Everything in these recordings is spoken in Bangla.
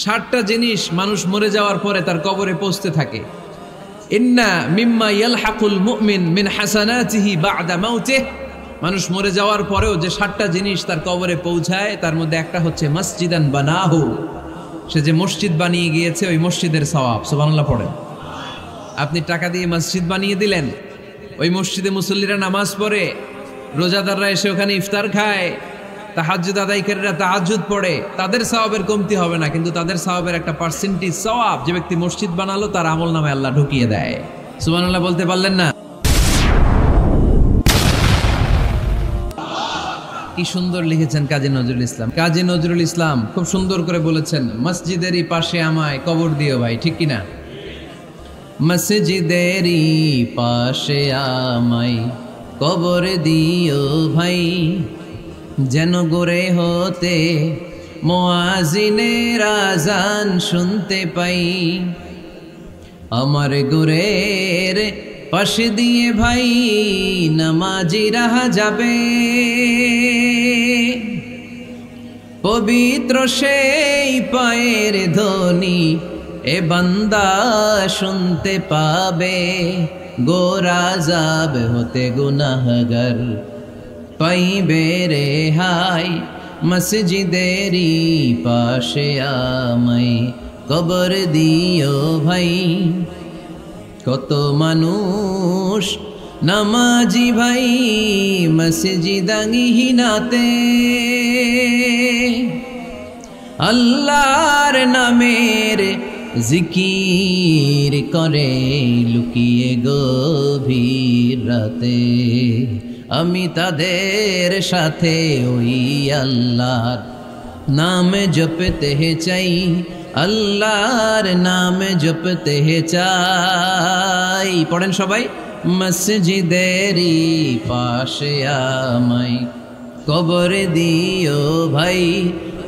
60টা জিনিস মানুষ মরে যাওয়ার পরে তার কবরে পৌঁছতে থাকে। ইন্না মিম্মা ইয়ালহাকুল মুমিন মিন হাসানাতিহি বা'দা মাউতিহি, মানুষ মরে যাওয়ার পরেও যে 60টা জিনিস তার কবরে পৌঁছায় তার মধ্যে একটা হচ্ছে মসজিদান বানাহু, সে যে মসজিদ বানিয়ে গিয়েছে ওই মসজিদের সওয়াব। সুবহানাল্লাহ পড়েন। আপনি টাকা দিয়ে মসজিদ বানিয়ে দিলেন, ওই মসজিদে মুসল্লিরা নামাজ পড়ে, রোজাদাররা এসে ওখানে ইফতার খায়, তাহাজ্জুদ আদায়কারীরা তাহাজ্জুদ পড়ে, তাদের সওয়াবের কমতি হবে না, কিন্তু তাদের সওয়াবের একটা পার্সেন্টেজ সওয়াব যে ব্যক্তি মসজিদ বানালো তার আমলনামে আল্লাহ ঢুকিয়ে দেয়। সুবহানাল্লাহ বলতে পারলেন না? কি সুন্দর লিখেছেন কাজী নজরুল ইসলাম। কাজী নজরুল ইসলাম খুব সুন্দর করে বলেছেন, মসজিদেরই পাশে আমায় কবর দিও ভাই, ঠিক কিনা? মসজিদেরই পাশে আমায় কবর দিও ভাই, যেন গোরে হতে মুয়াজ্জিনের আযান শুনতে পাই। আমার গোরের পাশে দিয়ে ভাই নামাজিরা যাবে, পবিত্র সেই পায়ের ধ্বনি এ বান্দা শুনতে পাবে। গোরা যাব হতে গুনাহগার পাইবে রেহাই, মসজিদেরই পাশে আমায় কবর দিও ভাই। কত মানুষ নামাজি ভাই মসজিদাঙ্গিহীনাতে, আল্লাহর নামের জিকির করে লুকিয়ে গভীর রাতে। আমি তাদের সাথে ওই আল্লাহর নাম জপতে চাই, আল্লাহর নাম জপতে চাই। পড়েন সবাই, মসজিদেরই পাশে আমায় কবর দিও ভাই,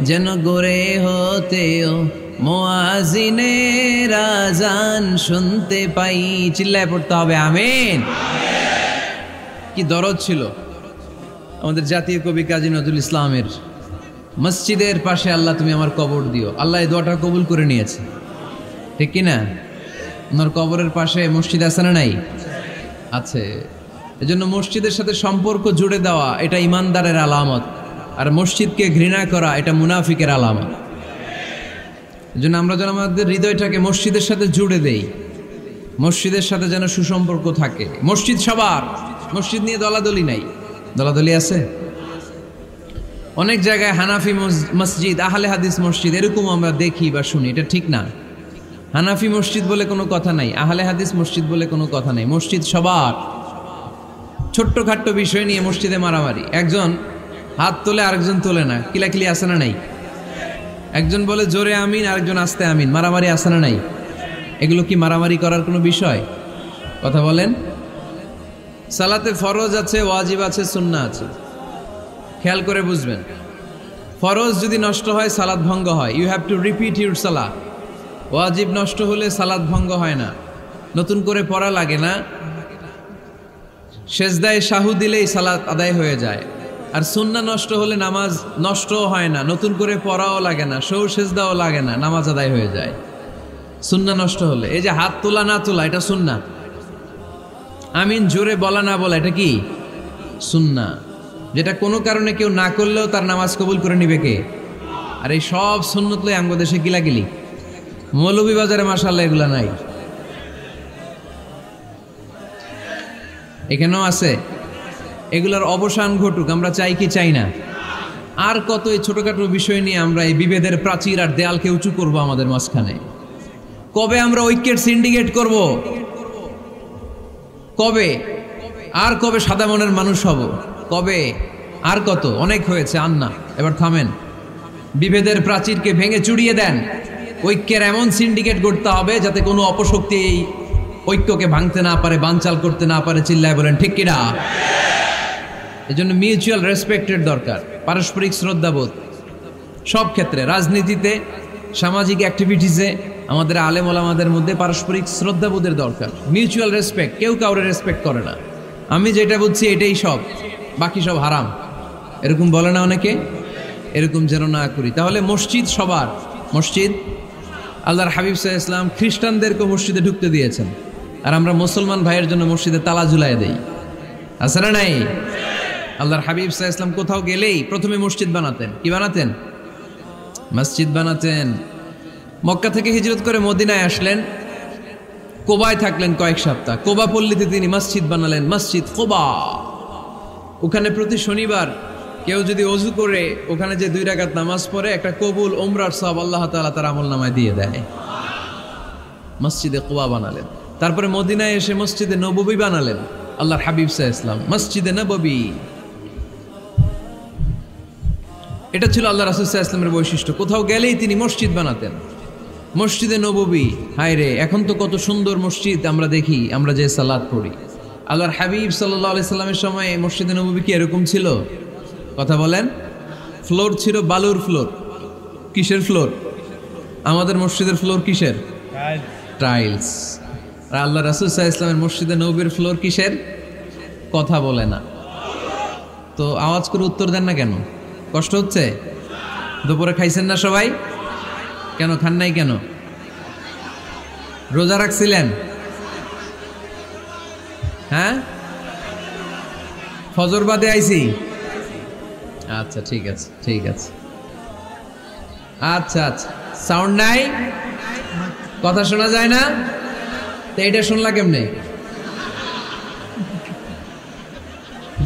যেন গোরে হতেও মুয়াজ্জিনের আযান শুনতে পাই। চিল্লায় পড়তে হবে আমিন। কি দরদ ছিল আমাদের জাতীয় কবি কাজী নজরুল ইসলামের, মসজিদের পাশে আল্লাহ তুমি আমার কবর দিও। আল্লাহ এই দোয়াটা কবুল করে নিয়েছে, ঠিক কিনা? ওনার কবরের পাশে মসজিদ আছে না নাই? আছে। এজন্য মসজিদের সাথে সম্পর্ক জুড়ে দেওয়া এটা ইমানদারের আলামত, আর মসজিদকে ঘৃণা করা এটা মুনাফিকের আলামত। এজন্য আমরা যেন আমাদের হৃদয়টাকে মসজিদের সাথে জুড়ে দেই, মসজিদের সাথে যেন সুসম্পর্ক থাকে। মসজিদ সবার, মসজিদ নিয়ে দলাদলি নাই। দলাদলি আছে অনেক জায়গায়, হানাফি মসজিদ, আহলে হাদিস মসজিদ, এরকম আমরা দেখি বা শুনি। এটা ঠিক না। হানাফি মসজিদ বলে কোনো কথা নাই, আহলে হাদিস মসজিদ বলে কোনো কথা নাই। মসজিদ সবার। ছোট্ট খাট্ট বিষয় নিয়ে মসজিদে মারামারি, একজন হাত তোলে আরেকজন তোলে না, কিলাকিলি আছে না নাই? একজন বলে জোরে আমিন, আরেকজন আস্তে আমিন, মারামারি আছে না নাই? এগুলো কি মারামারি করার কোনো বিষয়? কথা বলেন। সালাতে ফরজ আছে, ওয়াজিব আছে, সুন্নাহ আছে। খেয়াল করে বুঝবেন, ফরজ যদি নষ্ট হয় সালাত ভঙ্গ হয়, you have to repeat your সালাত। ওয়াজিব নষ্ট হলে সালাত ভঙ্গ হয় না, নতুন করে পড়া লাগে না, সেজদায় সাহু দিলেই সালাত আদায় হয়ে যায়। আর সুন্নাহ নষ্ট হলে নামাজ নষ্টও হয় না, নতুন করে পড়াও লাগে না, সৌ সেজদাও লাগে না, নামাজ আদায় হয়ে যায় সুন্নাহ নষ্ট হলে। এই যে হাত তোলা না তোলা এটা সুন্নাহ, আমিন জোরে বলা না বলা এটা কি সুন্নাহ, যেটা কোনো কারণে কেউ না করলেও তার নামাজ কবুল করে নিবে কে? আর এই সব সুন্নত লই আমগো দেশে গিলাগিলি। মৌলভীবাজারে মাশাআল্লাহ এগুলা নাই, এখানেও আছে। এগুলার অবসান ঘটুক, আমরা চাই কি চাই না? আর কত এই ছোটখাটো বিষয় নিয়ে আমরা এই বিভেদের প্রাচীর আর দেয়ালকে উঁচু করব আমাদের মাঝখানে? কবে আমরা ঐক্যের সিন্ডিকেট করব? কবে? আর কবে সাদা মনের মানুষ হব? কবে? আর কত? অনেক হয়েছে, আর না, এবার থামেন। বিভেদের প্রাচীরকে ভেঙে চুড়িয়ে দেন। ঐক্যের এমন সিন্ডিকেট করতে হবে যাতে কোনো অপশক্তি এই ঐক্যকে ভাঙতে না পারে, বানচাল করতে না পারে। চিল্লায় বলেন ঠিক কিনা? এজন্য মিউচুয়াল রেসপেক্টের দরকার, পারস্পরিক শ্রদ্ধাবোধ সব ক্ষেত্রে, রাজনীতিতে, সামাজিক অ্যাক্টিভিটিসে আমাদের আলেম ওলামাদের মধ্যে পারস্পরিক শ্রদ্ধাবোধের দরকার, মিউচুয়াল রেসপেক্ট। কেউ কাউরে রেসপেক্ট করে না, আমি যেটা বুঝছি এটাই সব, বাকি সব হারাম, এরকম বলে না অনেকে? এরকম যেন না করি। তাহলে মসজিদ সবার, মসজিদ। আল্লাহর হাবিব সাল্লাল্লাহু আলাইহি ওয়াসাল্লাম খ্রিস্টানদেরকে মসজিদে ঢুকতে দিয়েছেন, আর আমরা মুসলমান ভাইয়ের জন্য মসজিদে তালা ঝুলাই দেই, আছে না নাই? আল্লাহর হাবিব সাল্লাল্লাহু আলাইহি ওয়াসাল্লাম কোথাও গেলেই প্রথমে মসজিদ বানাতেন। কি বানাতেন? মসজিদ বানাতেন। মক্কা থেকে হিজরত করে মদিনায় আসলেন, কোবায় থাকলেন কয়েক সপ্তাহ। কোবা পল্লীতে তিনি মসজিদ বানালেন, মসজিদ কোবা। ওখানে প্রতি শনিবার কেউ যদি অজু করে ওখানে যে 2 রাকাত নামাজ পড়ে, একটা কবুল ওমরার সওয়াব আল্লাহ তাআলা তার আমলনামায় দিয়ে দেয়। মসজিদে কোবা বানালেন। তারপরে মদিনায় এসে মসজিদে নববী বানালেন আল্লাহর হাবিব সাল্লাল্লাহু আলাইহি ওয়াসাল্লাম, মসজিদে নববী। এটা ছিল আল্লাহ রাসূল সাল্লাল্লাহু আলাইহি ওয়াসাল্লামের বৈশিষ্ট্য। কোথাও গেলেই তিনি মসজিদ বানাতেন, মসজিদে নববী। হায় রে, এখন তো কত সুন্দর মসজিদ আমরা দেখি, আমরা যে সালাত পড়ি। আল্লাহর হাবিব সাল্লাল্লাহু আলাইহি সাল্লামের সময় মসজিদে নববী কি এরকম ছিল? কথা বলেন। ফ্লোর ছিল বালুর ফ্লোর। কিসের ফ্লোর? আমাদের মসজিদের ফ্লোর কিসের? টাইলস। আর আল্লাহ রাসূল সাল্লাল্লাহু আলাইহি ওয়াসাল্লামের মসজিদে নববীর ফ্লোর কিসের? কথা বলে না। তো আওয়াজ করে উত্তর দেন না কেন? কষ্ট হচ্ছে? দুপুরে খাইছেন না সবাই? কেন খান নাই কেন? রোজা রাখছিলেন? হ্যাঁ, ফজর বাদে আইছি। আচ্ছা ঠিক আছে, ঠিক আছে। আচ্ছা আচ্ছা, সাউন্ড নাই, কথা শোনা যায় না? তো এটা শুনলা কেমনে?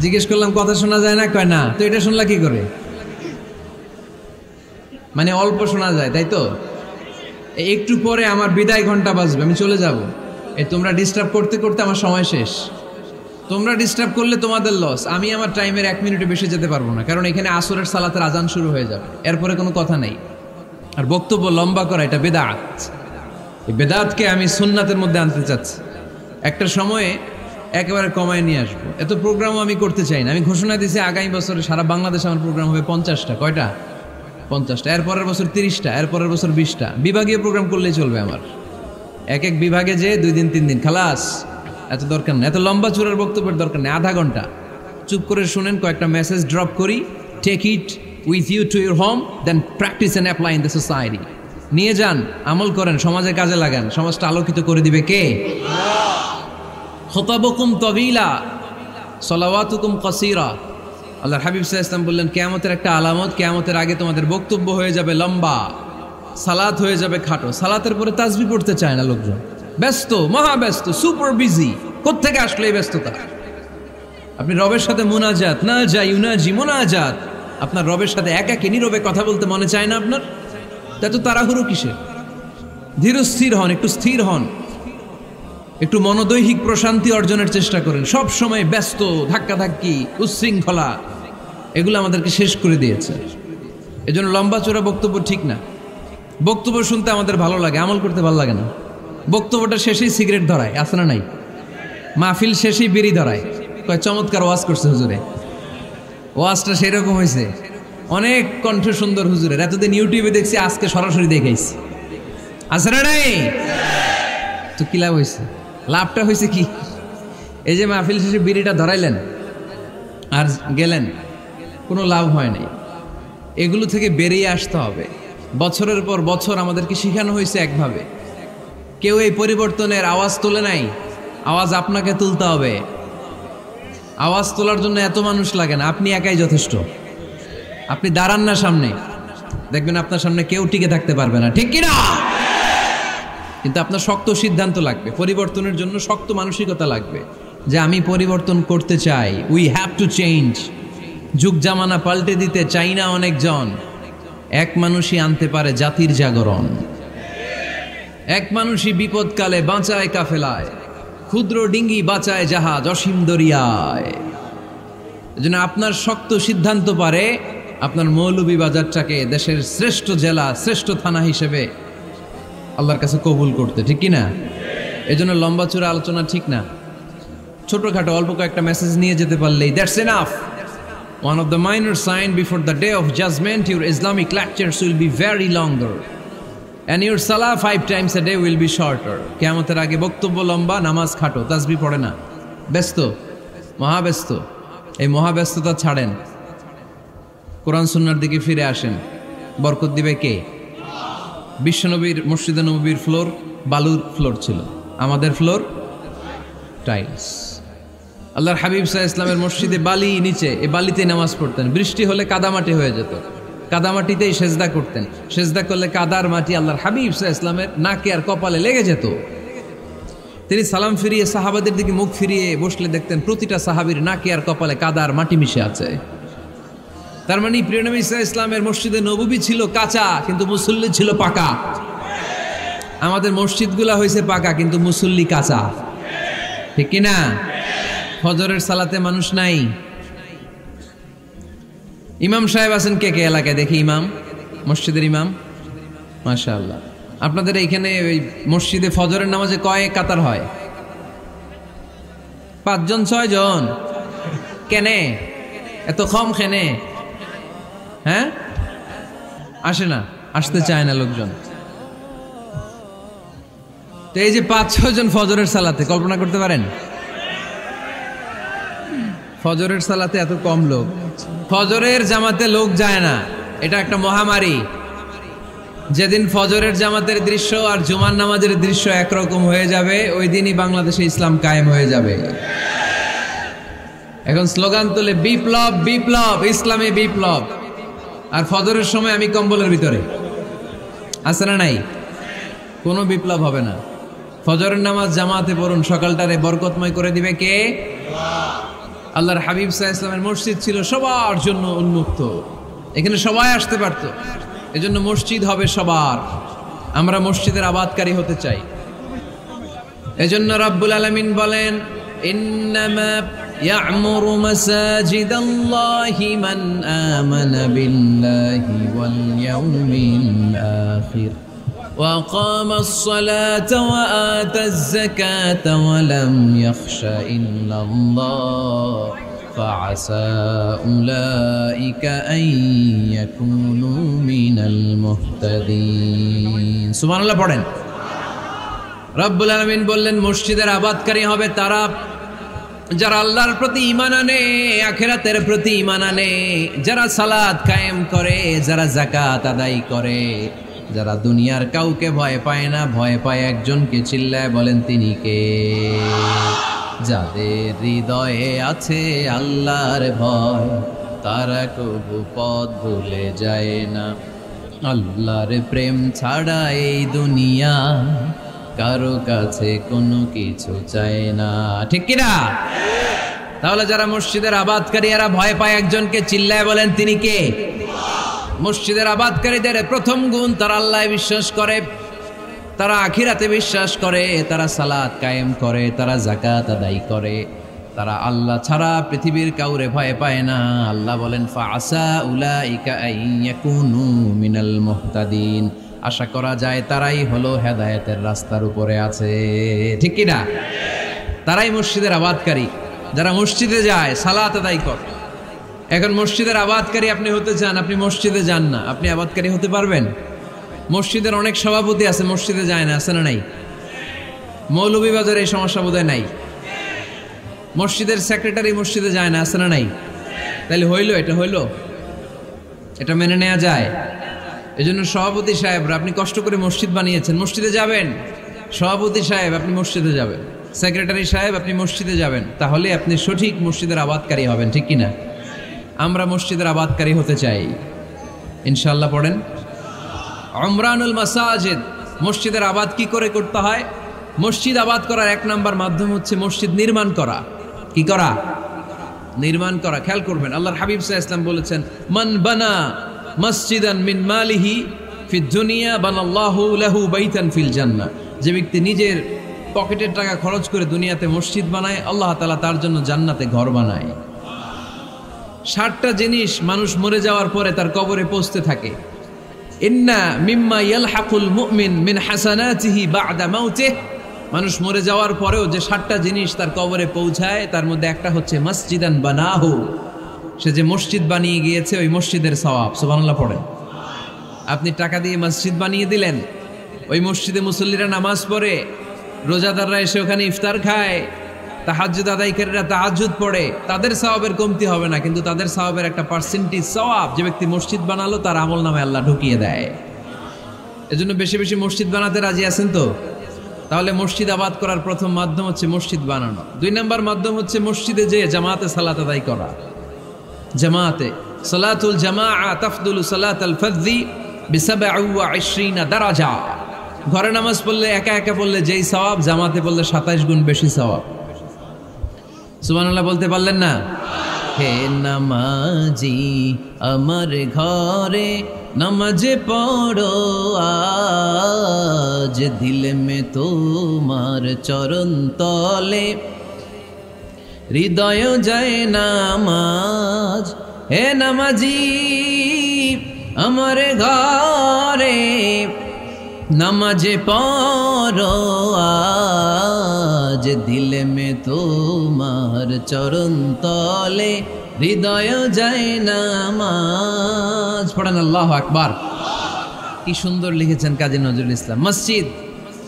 জিজ্ঞেস করলাম কথা শোনা যায় না, কয় না। তো এটা শুনলা কি করে? মানে অল্প শোনা যায়, তাই তো? একটু পরে আমার বিদায় ঘন্টা বাজবে, আমি চলে যাব। তোমরা ডিস্টার্ব করতে করতে আমার সময় শেষ। তোমরা ডিস্টার্ব করলে তোমাদের লস। আমি আমার টাইমের 1 মিনিটে বেশি যেতে পারবো না, কারণ এখানে আসরের সালাতের আজান শুরু হয়ে যাবে, এরপরে কোনো কথা নেই। আর বক্তব্য লম্বা করা এটা বেদাত। এই বেদাতকে আমি সুন্নাতের মধ্যে আনতে চাচ্ছি। একটা সময়ে একেবারে কমায় নিয়ে আসবো। এত প্রোগ্রামও আমি করতে চাই না। আমি ঘোষণা দিয়েছি আগামী বছরে সারা বাংলাদেশে আমার প্রোগ্রাম হবে 50টা। কয়টা? 50টা। এরপরের বছর 30টা, এরপরের বছর 20টা। বিভাগীয় প্রোগ্রাম করলেই চলবে আমার। এক এক বিভাগে যে 2 দিন 3 দিন খালাস। এত দরকার নেই, এত লম্বা চূড়ার বক্তব্যের দরকার নেই। আধা ঘন্টা চুপ করে শুনেন, কয়েকটা মেসেজ ড্রপ করি। Take it with you to your home, then practice and apply in the society. নিয়ে যান, আমল করেন, সমাজে কাজে লাগান। সমাজটা আলোকিত করে দিবে কে? খুতাবুকুম তাবিলা সালাওয়াতুকুম কাসীরা। আল্লাহর হাবিব সাল্লাল্লাহু আলাইহি ওয়াসাল্লাম বললেন, কিয়ামতের একটা আলামত, কিয়ামতের আগে তোমাদের বক্তব্য হয়ে যাবে লম্বা, সালাত হয়ে যাবে খাটো। সালাতের পরে তাসবিহ পড়তে চায় না লোকজন, ব্যস্ত, মহাব্যস্ত, সুপার বিজি। কোত্থেকে আসলে এই ব্যস্ততা? আপনি রবের সাথে মুনাজাত, না যাই ইউনাজি মুনাজাত, আপনার রবের সাথে একাকী নীরবে কথা বলতে মনে চায় না আপনার? এত তাড়াহুড়ো কিসের? ধীর স্থির হন, একটু স্থির হন, একটু মনোদৈহিক প্রশান্তি অর্জনের চেষ্টা করেন। সব সময় ব্যস্ত, ধাক্কাধাক্কি, উচ্ছৃঙ্খলা, এগুলো আমাদেরকে শেষ করে দিয়েছে। এজন্য লম্বা চোরা বক্তব্য ঠিক না। বক্তব্য শুনতে আমাদের ভালো লাগে, আমল করতে ভালো লাগে না। বক্তব্যটা শেষেই সিগারেট ধরায়, আছে না নাই? মাহফিল শেষেই বিড়ি ধরায়, কয় চমৎকার ওয়াজ করছে হুজুরে। ওয়াজটা সেরকম হয়েছে, অনেক কণ্ঠ সুন্দর হুজুরের। এতদিন ইউটিউবে দেখছি, আজকে সরাসরি দেখাইছি, আছে না নাই? তো কি লাভ হয়েছে? লাভটা হয়েছে কি? এই যে মাহফিল শেষে বিড়িটা ধরাইলেন আর গেলেন, কোনো লাভ হয় নাই। এগুলো থেকে বেরিয়ে আসতে হবে। বছরের পর বছর আমাদেরকে শেখানো হয়েছে একভাবে। কেউ এই পরিবর্তনের আওয়াজ তোলে নাই। আওয়াজ আপনাকে তুলতে হবে। আওয়াজ তোলার জন্য এত মানুষ লাগে না, আপনি একাই যথেষ্ট। আপনি দাঁড়ান না সামনে, দেখবেন আপনার সামনে কেউ টিকে থাকতে পারবে না, ঠিক কিনা? কিন্তু আপনার শক্ত সিদ্ধান্ত লাগবে। পরিবর্তনের জন্য শক্ত মানসিকতা লাগবে, যে আমি পরিবর্তন করতে চাই। We have to change. যুগ জামানা পাল্টে দিতে চাই না অনেকজন। এক মানুষই আনতে পারে জাতির জাগরণ। এক মানুষই বিপদকালে বাঁচায় কাফেলায়, ক্ষুদ্র ডিঙ্গি বাঁচায় জাহাজ অসীম দরিয়ায়। এজন্য আপনার শক্ত সিদ্ধান্ত পারে আপনার মৌলভীবাজারটাকে দেশের শ্রেষ্ঠ জেলা, শ্রেষ্ঠ থানা হিসেবে আল্লাহর কাছে কবুল করতে, ঠিক কিনা? এজন্য লম্বা চূড়া আলোচনা ঠিক না। ছোটখাটো অল্প কয়েকটা মেসেজ নিয়ে যেতে পারলেই that's enough. One of the minor signs before the day of judgment, your Islamic lectures will be very longer and your salah 5 times a day will be shorter. কিয়ামতের আগে বক্তব্য লম্বা, নামাজ খাটো, তাসবিহ পড়ে না, ব্যস্ত, মহাব্যস্ত। এই মহাব্যস্ততা ছাড়েন, কোরআন সুন্নাহর দিকে ফিরে আসেন। বরকত দিবে কে? বিশ্বনবীর মসজিদে নববীর ফ্লোর বালুর ফ্লোর ছিল, আমাদের ফ্লোর টাইলস। আল্লাহর হাবিব সাল্লাল্লাহু আলাইহি ওয়াসাল্লামের মসজিদে বালি নিচে, এই বালিতে নামাজ পড়তেন। বৃষ্টি হলে কাদামাটি হয়ে যেত, কাদামাটিতেই সেজদা করতেন। সেজদা করলে কাদার মাটি আল্লাহর হাবিব সাল্লাল্লাহু আলাইহি ওয়াসাল্লামের নাকে আর কপালে লেগে যেত। তিনি সালাম ফিরিয়ে সাহাবাদের দিকে মুখ ফিরিয়ে বসলে দেখতেন প্রতিটা সাহাবীর নাকে আর কপালে কাদার মাটি মিশে আছে। তার মানে প্রিয় নবী সাল্লাল্লাহু আলাইহি ওয়াসাল্লামের মসজিদে নববী ছিল কাঁচা, কিন্তু মুসল্লি ছিল পাকা। আমাদের মসজিদগুলা হয়েছে পাকা, কিন্তু মুসল্লি কাঁচা, ঠিক কিনা? ফজরের সালাতে মানুষ নাই। ইমাম সাহেব আছেন কে কে এলাকায়? দেখি ইমাম, মসজিদের ইমাম, মাশাআল্লাহ। আপনাদের এইখানে ওই মসজিদে ফজরের নামাজে কয় কাতার হয়? 5 জন 6 জন? কেনে এত কম? কেনে? হ্যাঁ, আসে না, আসতে চায় না লোকজন। তো এই যে 5-6 জন ফজরের সালাতে, কল্পনা করতে পারেন ফজরের সালাতে এত কম লোক? ফজরের জামাতে লোক যায় না, এটা একটা মহামারী। যেদিন ফজরের জামাতের দৃশ্য আর জুমার নামাজের দৃশ্য একরকম হয়ে যাবে, ওই দিনই বাংলাদেশে ইসলাম কায়েম হয়ে যাবে। এখন স্লোগান তুলে বিপ্লব বিপ্লব, ইসলামী বিপ্লব। আর ফজরের সময় আমি কম্বলের ভিতরে, আছে না নাই? কোনো বিপ্লব হবে না। ফজরের নামাজ জামাতে পড়ুন, সকালটারে বরকতময় করে দিবে কে? আল্লাহর হাবিব সাল্লাল্লাহু আলাইহি ওয়াসাল্লামের মসজিদ ছিল সবার জন্য উন্মুক্ত, এখানে সবাই আসতে পারত। এজন্য মসজিদ হবে সবার। আমরা মসজিদের আবাদকারী হতে চাই। এজন্য রাব্বুল আলামিন বলেন, ইন্নামা ইয়া'মুরু মাসাজিদাল্লাহি মান আমানা বিল্লাহি ওয়াল ইয়াউমিল আখির ওয়া আকামাস সালাতা ওয়া আতাজ যাকাতা ওয়া লাম ইয়াখশা ইল্লাল্লাহ فعسى أولئك أن يكونوا من المهتدين। সুবহান আল্লাহ পড়েন। রব্বুল আলামিন বললেন মসজিদের আবাদকারী হবে তারা যারা আল্লাহর প্রতি ঈমান আনে, আখিরাতের প্রতি ঈমান আনে, যারা সালাত কায়েম করে, যারা যাকাত আদায় করে, যারা দুনিয়ার কাউকে ভয় পায় না, ভয় পায় একজনকে। চিল্লায় বলেন তিনি কে? যাদের হৃদয়ে আছে আল্লাহর ভয়, তারা কবু পথ ভুলে যায় না। আল্লাহর প্রেম ছাড়া এই দুনিয়া কারো কাছে কোনো কিছু চায় না, ঠিক কিনা? তাহলে যারা মসজিদের আবাদকারী এরা ভয় পায় একজনকে। চিল্লায় বলেন তিনি কে? মসজিদের আবাদকারীদের প্রথম গুণ, তারা আল্লাহ বিশ্বাস করে, তারা আখিরাতে বিশ্বাস করে, তারা সালাত কায়েম করে, তারা যাকাত আদায় করে, তারা আল্লাহ ছাড়া পৃথিবীর কাউরে ভয় পায় না। আল্লাহ বলেন ফাআসা উলাইকা আইয়াকুনু মিনাল মুহতাদিন। আশা করা যায় তারাই হলো হেদায়েতের রাস্তার উপরে আছে, ঠিক কি না? তারাই মসজিদের আবাদকারী, যারা মসজিদে যায়, সালাত আদায় করে। এখন মসজিদের আবাদকারী আপনি হতে চান, আপনি মসজিদে যান না, আপনি আবাদকারী হতে পারবেন? মসজিদের অনেক সভাপতি আছে, মসজিদে যায় না, আছে না নাই? মৌলভীবাজারে এই সমস্যা বোধহয় নাই। মসজিদের সেক্রেটারি মসজিদে যায় না, আছে না নাই? তাহলে হইল, এটা হইল, এটা মেনে নেওয়া যায়? এজন্য সভাপতি সাহেবরা, আপনি কষ্ট করে মসজিদ বানিয়েছেন, মসজিদে যাবেন। সভাপতি সাহেব আপনি মসজিদে যাবেন, সেক্রেটারি সাহেব আপনি মসজিদে যাবেন, তাহলে আপনি সঠিক মসজিদের আবাদকারী হবেন, ঠিক কিনা? আমরা মসজিদের আবাদকারী হতে চাই ইনশাআল্লাহ। পড়েন উমরানুল মাসাজিদ। মসজিদের আবাদ কি করে করতে হয়? মসজিদ আবাদ করার 1 নাম্বার মাধ্যম হচ্ছে মসজিদ নির্মাণ করা। কি করা? নির্মাণ করা। খেয়াল করবেন, আল্লাহর হাবিব সাল্লাল্লাহু আলাইহি ওয়াসাল্লাম বলেছেন, মান বানা মসজিদান মিন মালিহি ফিদ দুনিয়া বানাল্লাহু লাহু বাইতান ফিল জান্নাহ। যে ব্যক্তি নিজের পকেটের টাকা খরচ করে দুনিয়াতে মসজিদ বানায়, আল্লাহ তাআলা তার জন্য জান্নাতে ঘর বানায়। 60টা জিনিস মানুষ মরে যাওয়ার পরে তার কবরে পৌঁছতে থাকে। ইন্না মিম্মা ইয়ালহাকুল মুমিন মিন হাসানাতিহি বা'দা মাউতিহি। মানুষ মরে যাওয়ার পরেও যে 60টা জিনিস তার কবরে পৌঁছায়, তার মধ্যে একটা হচ্ছে মসজিদান বানাহু। সে যে মসজিদ বানিয়ে গিয়েছে, ওই মসজিদের সওয়াব। সুবহানাল্লাহ পড়েন। আপনি টাকা দিয়ে মসজিদ বানিয়ে দিলেন, ওই মসজিদে মুসল্লিরা নামাজ পড়ে, রোজাদাররা এসে ওখানে ইফতার খায়, তাহাজ্জুদ আদায়কারীরা তাহাজ্জুদ পড়ে, তাদের সওয়াবের কমতি হবে না, কিন্তু তাদের সওয়াবের একটা পার্সেন্টেজ সওয়াব যে ব্যক্তি মসজিদ বানালো তার আমলনামায় আল্লাহ ঢুকিয়ে দেয়। এজন্য বেশি বেশি মসজিদ বানাতে রাজি আছেন তো? তাহলে মসজিদ আবাদ করার প্রথম মাধ্যম হচ্ছে মসজিদ বানানো। 2 নম্বর মাধ্যম হচ্ছে মসজিদে যেয়ে জামাতে সালাত আদায় করা। জামাতে সালাতুল জামাআ তাফদুলু সালাতাল ফাযযি বি27 দারাজা। ঘরে নামাজ পড়লে একা একা পড়লে যেই সওয়াব, জামাতে পড়লে 27 গুণ বেশি সওয়াব। সুবহানাল্লাহ বলতে পারলেন না? হে নামাজি আমার ঘরে নামাজ পড়ো আজ, দিল মে তোমার চরণ তলে হৃদয় যায় নামাজ। হে নামাজি আমার ঘরে নামাজ পড়ো আজ, দিল মে তোমার চরণ তলে হৃদয় যায় নামাজ। পড়েন আল্লাহু আকবার। কি সুন্দর লিখেছেন কাজী নজরুল ইসলাম। মসজিদ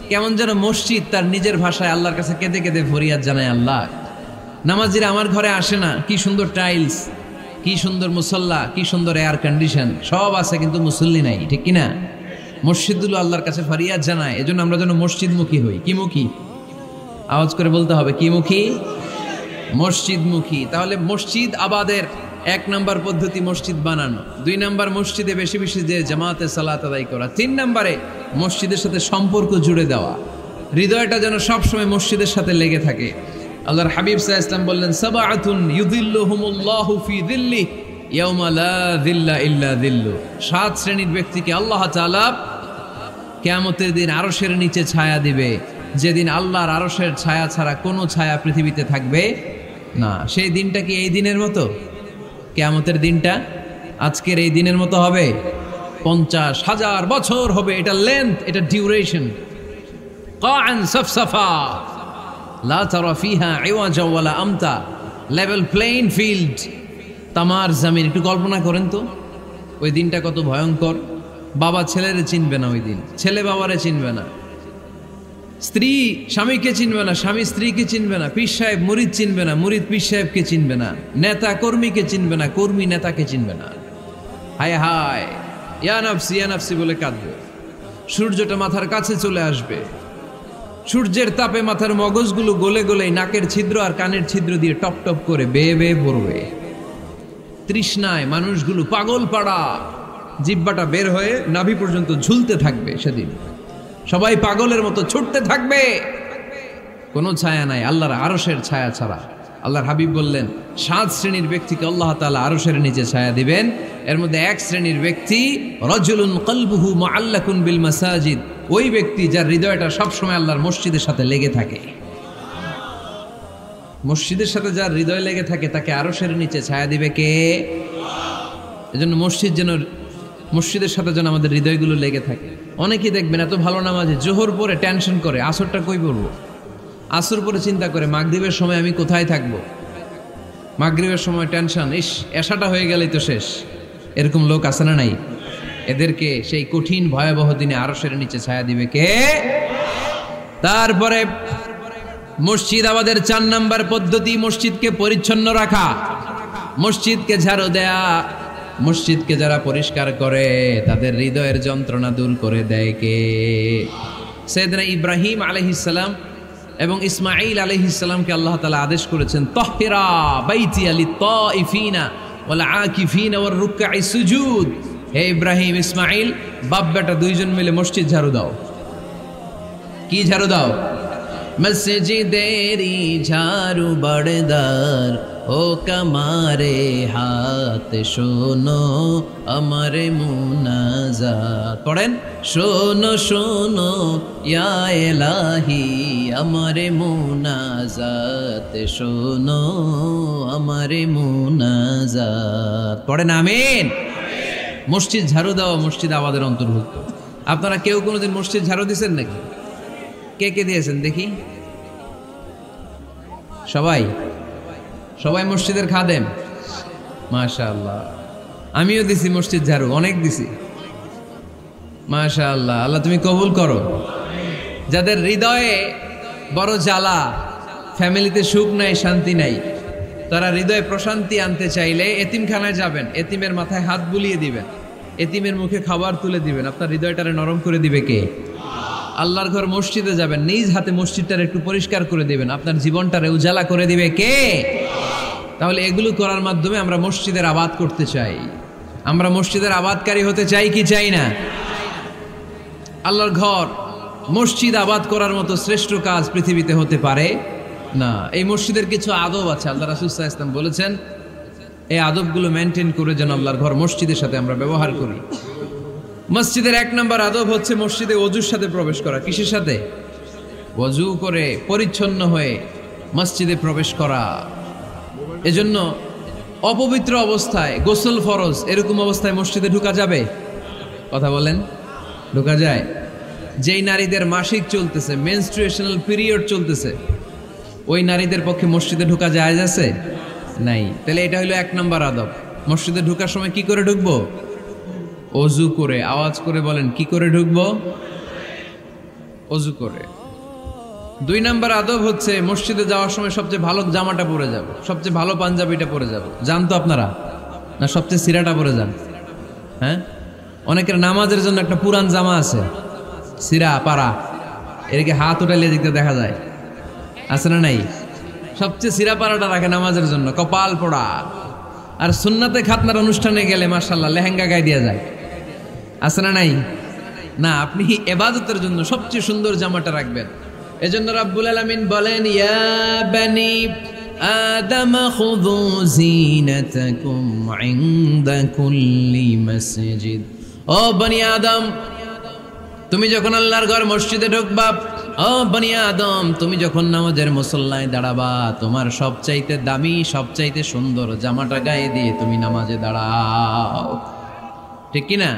কেমন যেন মসজিদ তার নিজের ভাষায় আল্লাহর কাছে কেঁদে কেঁদে ফরিয়াদ জানায়, আল্লাহ নামাজিরা আমার ঘরে আসে না, কি সুন্দর টাইলস, কি সুন্দর মুসল্লা, কি সুন্দর এয়ার কন্ডিশন, সব আছে কিন্তু মুসল্লি নাই, ঠিক কিনা? মসজিদগুলো আল্লাহর কাছে ফরিয়াদ জানায়। এজন্য আমরা যেন মসজিদমুখী হই। কি মুখী? আওয়াজ করে বলতে হবে, কি মুখী? মসজিদমুখী। তাহলে মসজিদ আবাদের 1 নম্বর পদ্ধতি মসজিদ বানানো। 2 নম্বর মসজিদে বেশি বেশি যে জামাতে সালাত আদায় করা। 3 নম্বরে মসজিদের সাথে সম্পর্ক জুড়ে দেওয়া, হৃদয়টা যেন সবসময় মসজিদের সাথে লেগে থাকে। আল্লাহর হাবিব সাল্লাল্লাহু আলাইহি ওয়াসাল্লাম বললেন, সাবআতুন ইউযিল্লুহুমুল্লাহু ফি যিল্লি ইয়াওমা লা যিল্লা ইল্লা যিল্লু। 7 শ্রেণীর ব্যক্তিকে আল্লাহ তাআলা কিয়ামতের দিন আরশের নিচে ছায়া দিবে, যেদিন আল্লাহর আরশের ছায়া ছাড়া কোনো ছায়া পৃথিবীতে থাকবে না। সেই দিনটা কি এই দিনের মতো? কিয়ামতের দিনটা আজকের এই দিনের মতো হবে? 50,000 বছর হবে। এটা লেন্থ, এটা ডিউরেশন। কাআন সাফসাফা লা তারা ফিহা ইওয়াজা ওয়ালা আমতা, লেভেল প্লেইন ফিল্ড, তামার জমিন। একটু কল্পনা করেন তো ওই দিনটা কত ভয়ঙ্কর। বাবা ছেলেরে চিনবে না ওই দিন, ছেলে বাবারে চিনবে না, স্ত্রী স্বামীকে চিনবে না, স্বামী স্ত্রীকে চিনবে না, পীর সাহেব মুরিদ চিনবে না, মুরিদ পীর সাহেবকে চিনবে না, নেতা কর্মীকে চিনবে না, কর্মী নেতাকে চিনবে না। হায় হায়, ইয়া নাফসি ইয়া নাফসি বলে কাঁদবে। সূর্যটা মাথার কাছে চলে আসবে, সূর্যের তাপে মাথার মগজগুলো গলে গলে নাকের ছিদ্র আর কানের ছিদ্র দিয়ে টপ টপ করে বেয়ে বেয়ে পড়বে। তৃষ্ণায় মানুষগুলো পাগল পাড়া, জিহ্বাটা বের হয়ে নাভি পর্যন্ত ঝুলতে থাকবে। সেদিন সবাই পাগলের মতো ছুটতে থাকবে, কোনো ছায়া নাই আল্লাহর আরশের ছায়া ছাড়া। আল্লাহর হাবিব বললেন 7 শ্রেণীর ব্যক্তিকে আল্লাহ তাআলা আরশের নিচে ছায়া দিবেন। এর মধ্যে 1 শ্রেণীর ব্যক্তি রাজুলুন কলবুহু মুআল্লাকুন বিল মাসাজিদ, ওই ব্যক্তি যার হৃদয়টা সবসময় আল্লাহর মসজিদের সাথে লেগে থাকে। মসজিদের সাথে যার হৃদয় লেগে থাকে তাকে আরশের নিচে ছায়া দিবে কে? এজন্য মসজিদের সাথে যেন আমাদের হৃদয়গুলো লেগে থাকে। অনেকেই দেখবেন এত ভালো নামাজে জোহর পরে টেনশন করে আসরটা কই পড়বো, আসর পরে চিন্তা করে মাগরিবের সময় আমি কোথায় থাকবো, মাগরিবের সময় টেনশন, ইস এশাটা হয়ে গেলেই তো শেষ। এরকম লোক আছে না নাই? এদেরকে সেই কঠিন ভয়াবহ দিনে আরশের নিচে ছায়া দিবে কে? তারপরে মসজিদ আমাদের 4 নম্বর পদ্ধতি মসজিদকে পরিচ্ছন্ন রাখা, মসজিদকে ঝাড়ু দেয়া। মসজিদকে যারা পরিষ্কার করে তাদের হৃদয়ের যন্ত্রণা দূর করে দেয় কে? সাইয়েদনা ইব্রাহিম আলাইহিস সালাম এবং ইসমাঈল আলাইহিস সালামকে আল্লাহ তাআলা আদেশ করেছেন, তাহহিরা বাইতিয়া লিত-তাইফিনা ওয়াল আকিফিনা ওয়ার রুকআই সুজুদ। হে ইব্রাহিম ইসমাঈল, বাপ বেটা দুইজন মিলে মসজিদ ঝাড়ু দাও। কি ঝাড়ু দাও? মসজিদেরি ঝাড়ু বড়দার ও কমারে হাত শোনো আমারে মুনাজাত। পড়েন, শোনো শোনো ইয়া ইলাহি আমারে মুনাজাত, শোনো আমারে মুনাজাত। পড়েন আমিন। মসজিদ ঝাড়ু দেওয়া মসজিদ আমাদের অন্তর্ভুক্ত। আপনারা কেউ কোনোদিন মসজিদ ঝাড়ু দিয়েছেন নাকি? কে কে দিয়েছেন দেখি? সবাই? সবাই মসজিদের খাদেম? মাশাআল্লাহ। আমিও দিছি মসজিদ ঝাড়ু, অনেক দিছি। মাশাআল্লাহ, আল্লাহ তুমি কবুল করো। যাদের হৃদয়ে বড় জ্বালা, ফ্যামিলিতে সুখ নাই, শান্তি নাই, তারা হৃদয়ে প্রশান্তি আনতে চাইলে এতিমখানায় যাবেন, এতিমের মাথায় হাত বুলিয়ে দিবেন। এতিমের মুখে খাবার তুলে দিবেন, আপনার হৃদয়টারে নরম করে দিবে কে? আল্লাহর ঘর মসজিদে যাবেন, নিজ হাতে মসজিদটারে একটু পরিষ্কার করে দিবেন, আপনার জীবনটারে উজালা করে দিবে কে? তাহলে এগুলো করার মাধ্যমে আমরা মসজিদের আবাদ করতে চাই। আমরা মসজিদের আবাদকারী হতে চাই কি চাই না? আল্লাহর ঘর মসজিদ আবাদ করার মতো শ্রেষ্ঠ কাজ পৃথিবীতে হতে পারে না। এই মসজিদের কিছু আদব আছে, আল্লাহ রাসূল সাল্লাল্লাহু আলাইহি ওয়াসাল্লাম বলেছেন এই আদবগুলো মেনটেন করে যেন আল্লাহর ঘর মসজিদের সাথে আমরা ব্যবহার করি। মসজিদের 1 নম্বর আদব হচ্ছে মসজিদে ওযুর সাথে প্রবেশ করা। কিসের সাথে? ওযু করে পরিচ্ছন্ন হয়ে মসজিদে প্রবেশ করা। এজন্য অপবিত্র অবস্থায় গোসল ফরজ, এরকম অবস্থায় মসজিদে ঢোকা যাবে? কথা বলেন, ঢোকা যায়? যেই নারীদের মাসিক চলতেছে, মেনস্ট্রুয়েশনাল পিরিয়ড চলতেছে, ওই নারীদের পক্ষে মসজিদে ঢোকা জায়েজ আছে? নাই। তাহলে এটা হলো 1 নম্বর আদব। মসজিদে ঢোকার সময় কি করে ঢুকবো? ওযু করে। আওয়াজ করে বলেন, কি করে ঢুকবো? ওযু করে। 2 নম্বর আদব হচ্ছে মসজিদে যাওয়ার সময় সবচেয়ে ভালো জামাটা পরে যাব, সবচেয়ে ভালো পাঞ্জাবিটা পরে যাব। জান তো আপনারা? না সবচেয়ে সিরাটা পরে যান? হ্যাঁ, অনেকের নামাজের জন্য একটা পুরান জামা আছে, সিরা পাড়া, এদিকে হাত উঠাইলে দিকতে দেখা যায়, আছে না নাই? সবচেয়ে সিরা পাড়াটা রাখে নামাজের জন্য, কপাল পোড়া। আর সুন্নাতে খাতনার অনুষ্ঠানে গেলে মাশাআল্লাহ লেহেঙ্গা গায়ে দেওয়া যায়, আছে না নাই? না, আপনি ইবাদতের জন্য সবচেয়ে সুন্দর জামাটা রাখবেন। এজন্য রাব্বুল আলামিন বলেন, ইয়া বানি আদম খুযু যিনাতাকুম ইনদা কুল্লি মসজিদ। ও বনি আদম, তুমি যখন আল্লাহর ঘর মসজিদে ঢুকবা, ও বনি আদম, তুমি যখন নামাজের মুসল্লায় দাঁড়াবা, তোমার সবচাইতে দামি, সবচাইতে সুন্দর জামাটা গায়ে দিয়ে তুমি নামাজে দাঁড়াও। ঠিক কি না?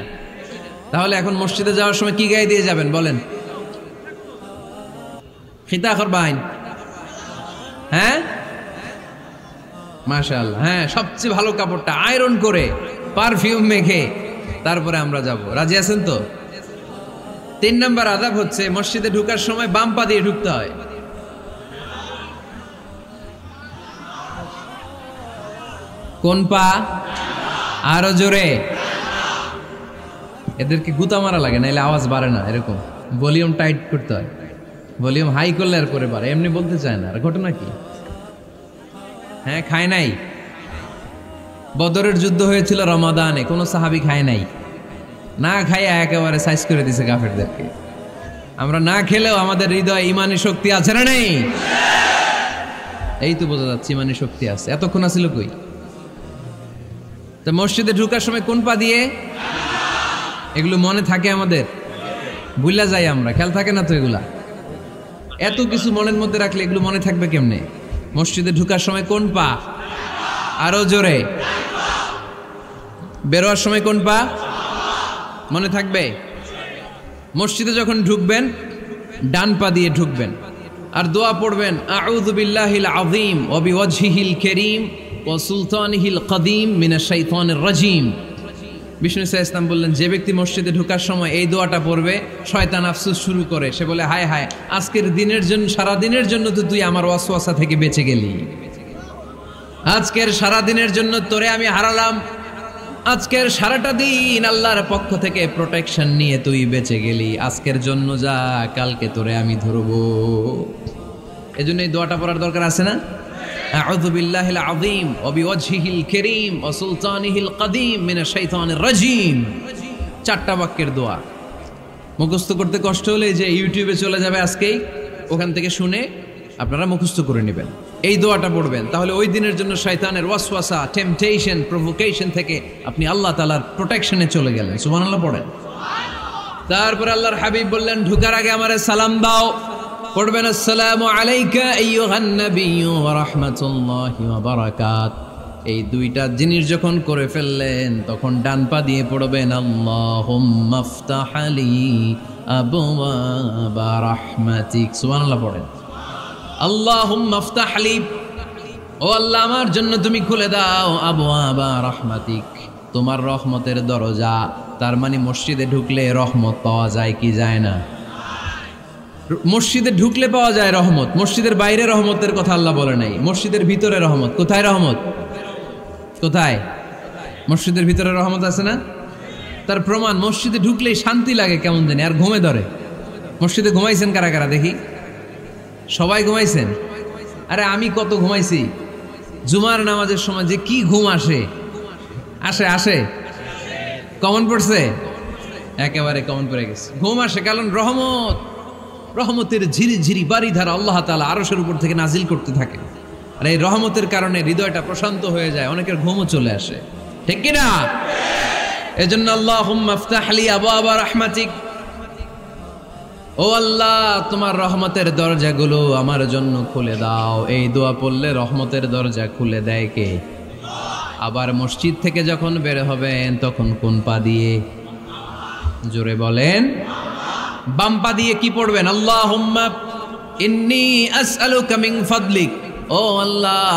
তাহলে এখন মসজিদে যাওয়ার সময় কি গায়ে দিয়ে যাবেন বলেন? খিতা করবাইন? হ্যাঁ, মাশাআল্লাহ। হ্যাঁ, সবচেয়ে ভালো কাপড়টা আয়রন করে পারফিউম মেখে তারপরে আমরা যাব। রাজি আছেন তো? 3 নম্বর আদব হচ্ছে মসজিদে ঢোকার সময় বাম পা দিয়ে ঢুকতে হয়। কোন পা? আরো জোরে। এদেরকে গুতা মারা লাগে, নাইলে আওয়াজ বাড়ে না। এরকম ভলিউম টাইট করতে হয়, ভলিউম হাই করলে আর করে বাড়ে, এমনি বলতে চায় না। আর ঘটনা কি? হ্যাঁ, খায় নাই। বদরের যুদ্ধ হয়েছিল রমাদানে, কোন সাহাবী খায় নাই, না খাইয়া একেবারে সাইজ করে দিছে কাফেরদেরকে। আমরা না খেলেও আমাদের হৃদয়ে ইমানি শক্তি আছে না নেই? এই তো বোঝা যাচ্ছে ইমানি শক্তি আছে। এতক্ষণ আছিল কই? তো মসজিদে ঢোকার সময় কোন পা দিয়ে? এগুলো মনে থাকে আমাদের? ভুলা যাই আমরা, খেয়াল থাকে না তো এগুলা। এত কিছু মনের মধ্যে রাখলে এগুলো মনে থাকবে কেমনে? মসজিদে ঢোকার সময় কোন পা? আরো জোরে। বেরোয়ার সময় কোন পা? মনে থাকবে? মসজিদে যখন ঢুকবেন ডান পা দিয়ে ঢুকবেন, আর দোয়া পড়বেন, আউযু বিল্লাহিল আযীম ওয়া বিওয়াজহিল কারীম ওয়া সুলতানিহিল কদীম মিনাশ শাইতানির রাজীম। বিষ্ণু সাল্লাল্লাহু আলাইহি ওয়াসাল্লাম বললেন, যে ব্যক্তি মসজিদে ঢোকার সময় এই দোয়াটা পড়বে, শয়তান আফসোস শুরু করে। সে বলে, হায় হায়, আজকের দিনের জন্য, সারা দিনের জন্য তো তুই আমার ওয়াসওয়াসা থেকে বেঁচে গেলি। আজকের সারা দিনের জন্য তোরে আমি হারালাম, আজকের সারাটা দিন আল্লাহর পক্ষ থেকে প্রোটেকশন নিয়ে তুই বেঁচে গেলি। আজকের জন্য যা, কালকে তোরে আমি ধরবো। এজন্য এই দোয়াটা পড়ার দরকার আছে না? আউযু বিল্লাহিল আযীম ওয়া বিওয়াজহিল কারীম ওয়া সুলতানিহিল কদীম মিনাশ শাইতানির রাজীম। 4টা বাক্যের দোয়া। মুখস্থ করতে কষ্ট হলে যে ইউটিউবে চলে যাবে আজকেই, ওখান থেকে শুনে আপনারা মুখস্থ করে নেবেন, এই দোয়াটা পড়বেন। তাহলে ওই দিনের জন্য শয়তানের ওয়াসওয়াসা, টেম্পটেশন, প্রভোকেশন থেকে আপনি আল্লাহ তাআলার প্রোটেকশনে চলে গেলেন। সুবহানাল্লাহ পড়েন। তারপর আল্লাহর হাবিব বললেন, ঢোকার আগে আমারে সালাম দাও। পড়বেন, আসসালামু আলাইকা আইয়ুহান নাবিয়্যু ওয়া রাহমাতুল্লাহি ওয়া বারাকাত। এই 2টা জিনিস যখন করে ফেললেন, তখন ডান পা দিয়ে পড়বেন, আল্লাহুম্মা ইফতাহ লি আবওয়াবা রাহমাতিক। সুবহানাল্লাহ পড়েন। আল্লাহুম্মা ইফতাহ লি, ও আল্লাহ আমার জন্য তুমি খুলে দাও, আবওয়াবা রাহমাতিক, তোমার রহমতের দরজা। তার মানে মসজিদে ঢুকলে রহমত পাওয়া যায় কি যায় না? মসজিদে ঢুকলে পাওয়া যায় রহমত, মসজিদের বাইরে রহমতের কথা আল্লাহ বলে নাই। মসজিদের ভিতরে রহমত। কোথায় রহমত? কোথায়? মসজিদের ভিতরে রহমত আছে না? তার প্রমাণ মসজিদে ঢুকলেই শান্তি লাগে কেমন জানি, আর ঘুমে ধরে। মসজিদে ঘুমাইছেন কারা কারা দেখি? সবাই ঘুমাইছেন? আরে আমি কত ঘুমাইছি। জুমার নামাজের সময় যে কি ঘুম আসে, আসে আসে কমন পড়ছে, একেবারে কমন পড়ে গেছে। ঘুম আসে কারণ রহমতের ঝিরি ঝিরি বাড়ি ধারা আল্লাহ তাআলা আরশের উপর থেকে নাজিল করতে থাকে, আর এই রহমতের কারণে হৃদয়টা প্রশান্ত হয়ে যায়, অনেকের ঘুমও চলে আসে, ঠিক কি না? এজন্য আল্লাহুম্মা ইফতাহ লি আবওয়াবা রাহমাতিক, ও আল্লাহ তোমার রহমতের দরজাগুলো আমার জন্য খুলে দাও। এই দোয়া পড়লে রহমতের দরজা খুলে দেয় কে? আবার মসজিদ থেকে যখন বের হবেন তখন কোন পা দিয়ে? জোরে বলেন। বাম পা দিয়ে কি পড়বেন? আল্লাহুম্মা ইন্নী আসআলুকা মিন ফাদলিক, ও আল্লাহ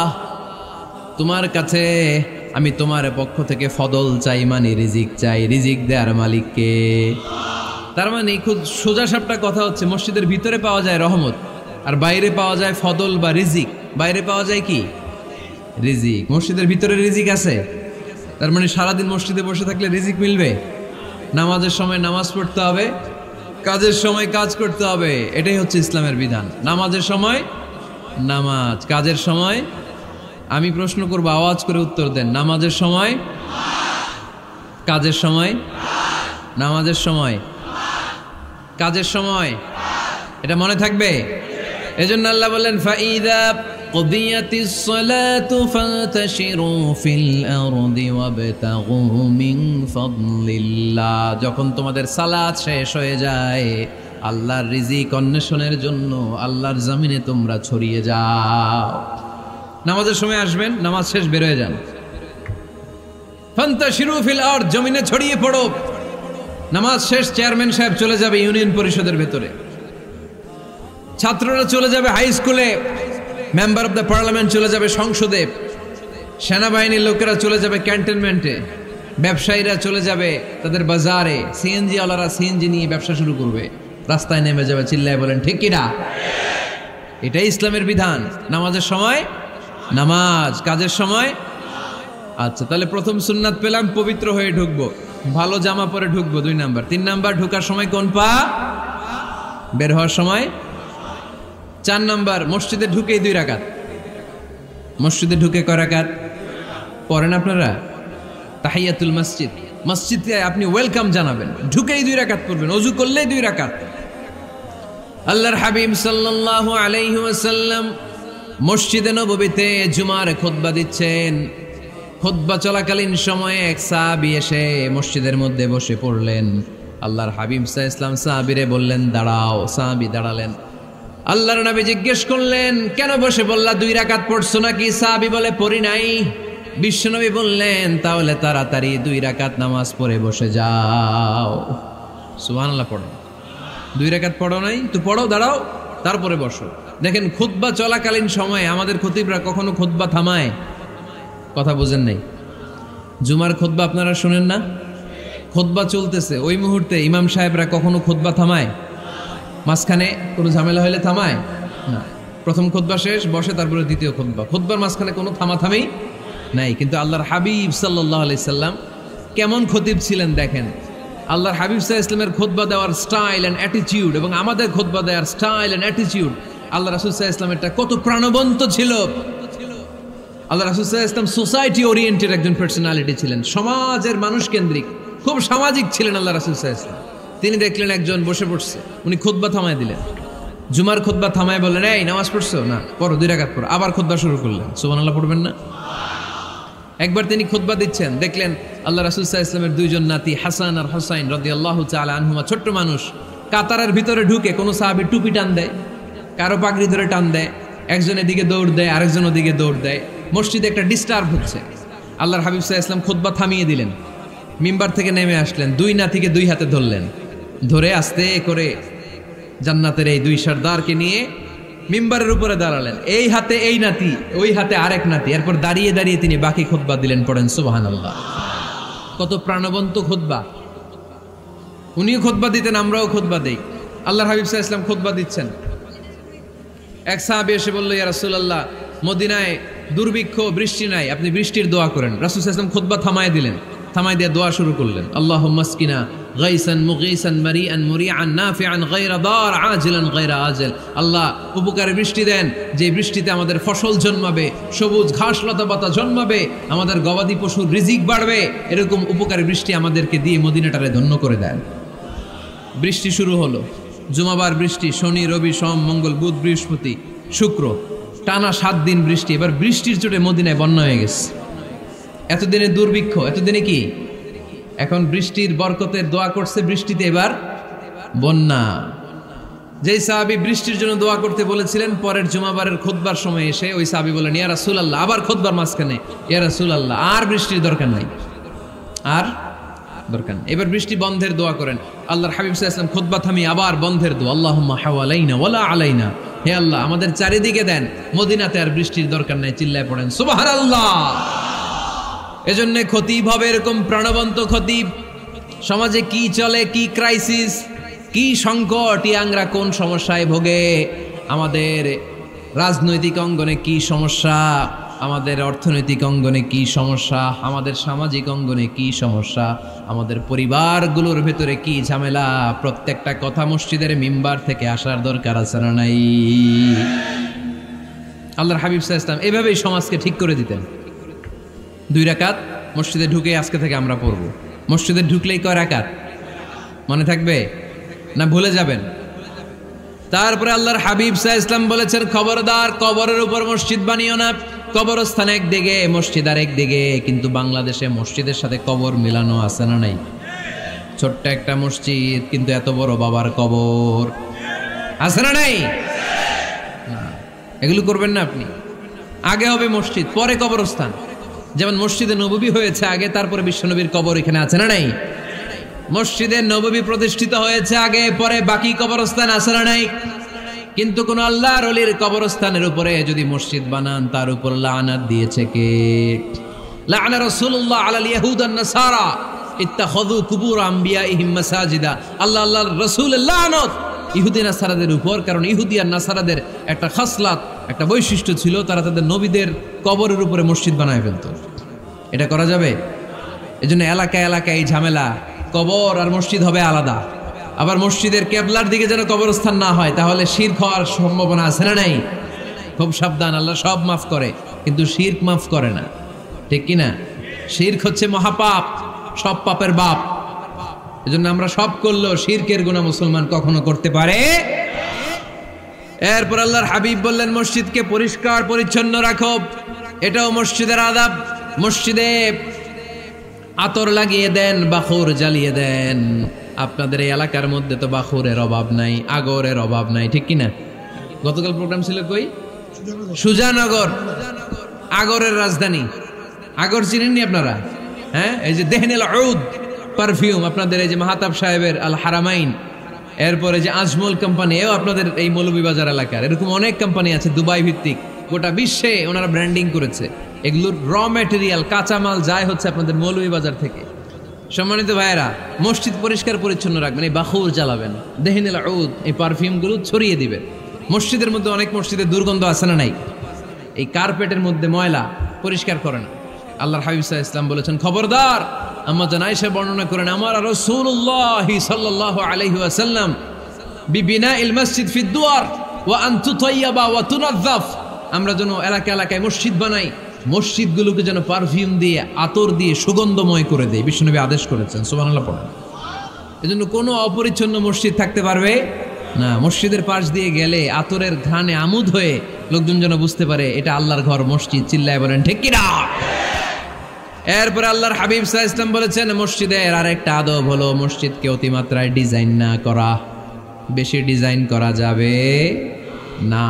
তোমার কাছে আমি তোমার পক্ষ থেকে ফদল চাই, মানে রিজিক চাই। রিজিক দেয়ার মালিক কে? তার মানে খুব সোজা সাপটা কথা হচ্ছে, মসজিদের ভিতরে পাওয়া যায় রহমত, আর বাইরে পাওয়া যায় ফদল বা রিজিক। বাইরে পাওয়া যায় কি? রিজিক। মসজিদের ভিতরে রিজিক আছে, তার মানে সারাদিন মসজিদে বসে থাকলে রিজিক মিলবে। নামাজের সময় নামাজ পড়তে হবে, কাজের সময় কাজ করতে হবে, এটাই হচ্ছে ইসলামের বিধান। নামাজের সময় নামাজ, কাজের সময়। আমি প্রশ্ন করব, আওয়াজ করে উত্তর দেন। নামাজের সময়, কাজের সময়, নামাজের সময়, কাজের সময়, এটা মনে থাকবে। এজন্য আল্লাহ বললেন ফাইদা কুদিয়াতিস সালাতু ফান্তাশিরু ফিল আরদি ওয়াবতাগু মিন ফাদলিল্লাহ, যখন তোমাদের সালাত শেষ হয়ে যায় আল্লাহর রিজিক অন্বেষণের জন্য আল্লাহর জমিনে তোমরা ছড়িয়ে যাও। নামাজের সময় আসবেন, নামাজ শেষ বের হয়ে যান। ফান্তাশিরু ফিল আরদ, জমিনে ছড়িয়ে পড়ো। নামাজ শেষ চেয়ারম্যান সাহেব চলে যাবে ইউনিয়ন পরিষদের ভেতরে, ছাত্ররা চলে যাবে হাই স্কুলে, মেম্বার অব দ্য পার্লামেন্ট চলে যাবে সংসদে, সেনাবাহিনীর লোকেরা চলে যাবে ক্যান্টনমেন্টে, ব্যবসায়ীরা চলে যাবে তাদের বাজারে, সিএনজি ওয়ালারা সিএনজি নিয়ে ব্যবসা শুরু করবে, রাস্তায় নেমে যাবে, চিল্লায় বলেন ঠিক কিনা? এটাই ইসলামের বিধান। নামাজের সময় নামাজ, কাজের সময়। আচ্ছা, তাহলে প্রথম সুন্নাত পেলাম, পবিত্র হয়ে ঢুকবো, ভালো জামা পরে ঢুকবো 2 নাম্বার। 3 নাম্বার, ঢোকার সময় কোন পা, বের হওয়ার সময়। 4 নাম্বার, মসজিদে ঢুকেই 2 রাকাত। মসজিদে ঢুকে কয় রাকাত পড়েন আপনারা? তাহিয়াতুল মসজিদ, মসজিদে আপনি ওয়েলকাম জানাবেন, ঢুকেই 2 রাকাত পড়বেন, ওযু করলেই 2 রাকাত। আল্লাহর হাবিব সাল্লাল্লাহু আলাইহি ওয়াসাল্লাম মসজিদে নববীতে জুমার খুতবা দিচ্ছেন। খুতবা চলাকালীন সময়ে এক সাহাবী এসে মসজিদের মধ্যে বসে পড়লেন। আল্লাহর হাবিব সাল্লাল্লাহু আলাইহি ওয়াসাল্লাম সাহাবীরে বললেন দাঁড়াও। সাহাবী দাঁড়ালেন। আল্লাহর নবী জিজ্ঞেস করলেন কেন বসে বললা, 2 রাকাত পড়ছো নাকি? সাহাবী বলে পড়ি নাই। বিশ্বনবী বললেন তাহলে তাড়াতাড়ি 2 রাকাত নামাজ পড়ে বসে যাও। সুবহানাল্লাহ। পড়ো, 2 রাকাত পড়ো নাই তো পড়ো, দাঁড়াও, তারপরে বসো। দেখেন খুতবা চলাকালীন সময়ে আমাদের খতিবরা কখনো খুতবা থামায়? কথা বুঝেন নাই? জুমার খুতবা আপনারা শুনেন না? খুতবা চলতেছে, ওই মুহূর্তে ইমাম সাহেবরা কখনো খুতবা থামায়? মাঝখানে কোনো ঝামেলা হলে থামায় না। প্রথম খুতবা শেষ, বসে, তারপরে দ্বিতীয় খুতবা। খুতবার মাঝখানে কোনো থামাথামি নাই। কিন্তু আল্লাহর হাবিব সাল্লাল্লাহু আলাইহি সাল্লাম কেমন খতিব ছিলেন দেখেন। আল্লাহর হাবিব সাল্লাল্লাহু আলাইহি সাল্লামের খুতবা দেওয়ার স্টাইল এন্ড অ্যাটিটিউড এবং আমাদের খুতবা দেওয়ার স্টাইল এন্ড অ্যাটিটিউড, আল্লাহ রাসূল সাল্লাল্লাহু আলাইহি সাল্লামেরটা কত প্রাণবন্ত ছিল। আল্লাহ রাসূল সাল্লাল্লাহু আলাইহি সাল্লাম সোসাইটি ওরিয়েন্টেড একজন পার্সোনালিটি ছিলেন, সমাজের মানুষ কেন্দ্রিক, খুব সামাজিক ছিলেন আল্লাহ রাসূল সাল্লাল্লাহু আলাইহি সাল্লাম। তিনি দেখলেন একজন বসে পড়ছে, উনি খুতবা থামায় দিলেন। জুমার খুতবা থামায় বললেন এই নামাজ পড়ছো না, পড়ো 2 রাকাত পড়ো। আবার খুতবা শুরু করলেন। সুবহানাল্লাহ পড়বেন না? একবার তিনি খুতবা দিচ্ছেন, দেখলেন আল্লাহ রাসূল সাল্লাল্লাহু আলাইহি ওয়াসাল্লামের 2 জন নাতি হাসান আর হুসাইন রাদিয়াল্লাহু তাআলা আনহুমা, ছোট্ট মানুষ, কাতারের ভিতরে ঢুকে কোন সাহাবী টুপি টান দেয়, কারো পাগড়ি ধরে টান দেয়, একজন এদিকে দৌড় দেয়, আরেকজন ওদিকে দৌড় দেয়। মসজিদে একটা ডিস্টার্ব হচ্ছে। আল্লাহর হাবিব সাল্লাল্লাহু আলাইহি ওয়াসাল্লাম খুতবা থামিয়ে দিলেন, মিম্বার থেকে নেমে আসলেন, 2 নাতিকে 2 হাতে ধরলেন, ধরে আস্তে করে জান্নাতের এই 2 সর্দারকে নিয়ে মিম্বারের উপরে দাঁড়ালেন। এই হাতে এই নাতি, ওই হাতে আরেক নাতি। এরপর দাঁড়িয়ে দাঁড়িয়ে তিনি বাকি খুতবা দিলেন। পড়েন সুবহানাল্লাহ। কত প্রাণবন্ত খুতবা। উনিও খুতবা দিতেন, আমরাও খুতবা দেই। আল্লাহর হাবিব সাল্লাল্লাহু আলাইহি ওয়াসাল্লাম খুতবা দিচ্ছেন, এক সাহাবী এসে বলল ইয়া রাসূলুল্লাহ, মদিনায় দুর্ভিক্ষ, বৃষ্টি নাই, আপনি বৃষ্টির দোয়া করেন। রাসূল সাল্লাল্লাহু আলাইহি ওয়াসাল্লাম খুতবা থামায় দিলেন। থামাই দিয়ে দোয়া শুরু করলেন, আল্লাহুম্মা আসকিনা গাইসান মুগীসান মারিআন মুরিআন নাফিআন গায়রা দার আজিলান গায়রা আজল। আল্লাহ উপকারে বৃষ্টি দেন, যে বৃষ্টিতে আমাদের ফসল জন্মাবে, সবুজ ঘাস লতা পাতা জন্মাবে, আমাদের গবাদি পশুর রিজিক বাড়বে, এরকম উপকারে বৃষ্টি আমাদেরকে দিয়ে মদিনাটারে ধন্য করে দেন। বৃষ্টি শুরু হলো, জুমাবার বৃষ্টি, শনি রবি সোম মঙ্গল বুধ বৃহস্পতি শুক্র, টানা 7 দিন বৃষ্টি। এবার বৃষ্টির চোটে মদিনায় বন্যা হয়ে গেছে। এতদিনে দুর্ভিক্ষ, এতদিনে কি, এখন বৃষ্টির বরকতের দোয়া করছে, বৃষ্টিতে এবার বন্যা। যেই সাহাবী বৃষ্টির জন্য দোয়া করতে বলেছিলেন, পরের জুমাবারের খুতবার সময় এসে ওই সাহাবী বলেন, ইয়া রাসূলুল্লাহ, আবার খুতবার মাঝখানে, ইয়া রাসূলুল্লাহ, আর বৃষ্টির দরকার নাই, আর দরকার নেই, এবার বৃষ্টি বন্ধের দোয়া করেন। আল্লাহর হাবিব সাল্লাল্লাহু আলাইহি ওয়াসাল্লাম খুতবা থামিয়ে আবার বন্ধের দোয়া, আল্লাহুম্মা হাওয়ালাইনা ওয়ালা আলাইনা, হে আল্লাহ আমাদের চারিদিকে দেন, মদিনাতে আর বৃষ্টির দরকার নাই। চিল্লায় পড়েন সুবহানাল্লাহ। এজন্য খতিব হবে এরকম প্রাণবন্ত খতিব। সমাজে কি চলে, কি ক্রাইসিস, কি সংকট, ইয়াংরা কোন সমস্যায় ভোগে, আমাদের রাজনৈতিক অঙ্গনে কি সমস্যা, আমাদের অর্থনৈতিক অঙ্গনে কি সমস্যা, আমাদের সামাজিক অঙ্গনে কি সমস্যা, আমাদের পরিবারগুলোর ভেতরে কি ঝামেলা, প্রত্যেকটা কথা মসজিদের মিম্বার থেকে আসার দরকার আছে না নাই? আল্লাহর হাবিব সাল্লাল্লাহু আলাইহি ওয়াসাল্লাম এভাবেই সমাজকে ঠিক করে দিতেন। 2 রাকাত মসজিদে ঢুকে আজকে থেকে আমরা পড়ব। মসজিদে ঢুকলেই কয় রাকাত মনে থাকবে না ভুলে যাবেন? তারপরে আল্লাহর হাবিব সাল্লাল্লাহু আলাইহি ওয়াসাল্লাম বলেছেন, খবরদার কবরের উপর মসজিদ বানিও না। কবরস্থান একদিকে, মসজিদ আর একদিকে, কিন্তু বাংলাদেশে মসজিদের সাথে কবর মিলানো আছে না নাই? ছোট্ট একটা মসজিদ, কিন্তু এত বড় বাবার কবর আছে না নাই? এগুলো করবেন না আপনি। আগে হবে মসজিদ, পরে কবরস্থান। যেমন মসজিদে নববী হয়েছে আগে, তারপরে বিশ্বনবীর কবর এখানে আছে না নাই? মসজিদে নববী প্রতিষ্ঠিত হয়েছে আগে, পরে বাকি কবরস্থান আছে না নাই? কিন্তু কোন আল্লাহর ওলির কবরস্থানের উপরে যদি মসজিদ বানান, তার উপর লানাত দিয়েছে কে? লাআনা রাসূলুল্লাহ আলাল ইয়াহুদ ওয়ান নাসারা ইত্তাখাযু কুবুর আমবিয়াইহিম মাসাজিদা। আল্লাহর রাসূলের লানত ইহুদি নাসারাদের উপর, কারণ ইহুদি আর নাসারাদের একটা খাসলাত, একটা বৈশিষ্ট্য ছিল, তারা তাদের নবীদের কবরের উপরে মসজিদ বানায় ফেলতো। এটা করা যাবে? এজন্য এলাকায় এলাকায় এই ঝামেলা, কবর আর মসজিদ হবে আলাদা। আবার মসজিদের কেবলার দিকে যেন কবরস্থান না হয়, তাহলে শিরক হওয়ার সম্ভাবনা আছে না নাই? খুব সাবধান, আল্লাহ সব মাফ করে কিন্তু শিরক মাফ করে না, ঠিক কি না? শিরক হচ্ছে মহাপাপ, সব পাপের বাপ। এজন্য আমরা সব করলেও শিরকের গুনাহ মুসলমান কখনো করতে পারে। এরপর আল্লাহর হাবিব বললেন, মসজিদকে পরিষ্কার পরিচ্ছন্ন রাখো, এটাও মসজিদের আদাব। মসজিদে আতর লাগিয়ে দেন, বাখুর জ্বালিয়ে দেন। আপনাদের এই এলাকার মধ্যে তো বাখুরের অভাব নাই, আগরের অভাব নাই, ঠিক কিনা? গতকাল প্রোগ্রাম ছিল কই? সুজানগর, আগরের রাজধানী। আগর চিনেননি আপনারা? হ্যাঁ, এই যে দেহনেল উদ পারফিউম, আপনাদের এই যে মাহতাব সাহেবের আল হারামাইন, এরপরে যে আজমল কোম্পানি, এও আপনাদের এই মৌলভীবাজার এলাকার। এরকম অনেক কোম্পানি আছে দুবাই ভিত্তিক, গোটা বিশ্বে ওনারা ব্র্যান্ডিং করেছে। এগুলোর র ম্যাটেরিয়াল, কাঁচামাল যায় হচ্ছে আপনাদের মৌলভীবাজার থেকে। সম্মানিত ভাইয়েরা, মসজিদ পরিষ্কার পরিচ্ছন্ন রাখবেন, এই বাখুর জ্বালাবেন, দেহনেল উদ, এই পারফিউমগুলো ছড়িয়ে দিবেন। মসজিদের মধ্যে অনেক মসজিদে দুর্গন্ধ আছে না নাই? এই কার্পেটের মধ্যে ময়লা, পরিষ্কার করে না। আল্লাহর হাবিব সাল্লাল্লাহু আলাইহি ওয়াসাল্লাম বলেছেন, খবরদার। আম্মা জান আয়েশা বর্ণনা করেন, আমার রাসূলুল্লাহ সাল্লাল্লাহু আলাইহি ওয়াসাল্লাম বিবিনাইল মসজিদ ফি দুয়ার ওয়া আন তুতাইয়াবা ওয়া তুনাযাফ, আমরা যেন এলাকা এলাকায় মসজিদ বানাই, মসজিদগুলোকে যেন পারফিউম দিয়ে, আতর দিয়ে সুগন্ধময় করে দেয়, বিশ্বনবী আদেশ করেছেন। সুবহানাল্লাহ পড়েন। এজন্য কোনো অপরিচ্ছন্ন মসজিদ থাকতে পারবে না। মসজিদের পাশ দিয়ে গেলে আতরের ঘ্রাণে আমোদ হয়ে লোকজন যেন বুঝতে পারে এটা আল্লাহর ঘর, মসজিদ। চিল্লায় বলেন ঠিক কিনা? এরপর আল্লাহর হাবিব সাল্লাল্লাহু আলাইহি ওয়াসাল্লাম বলেছেন, মসজিদের আরেকটা আদব হলো মসজিদকে অতিমাত্রায় ডিজাইন না করা। বেশি ডিজাইন করা যাবে না।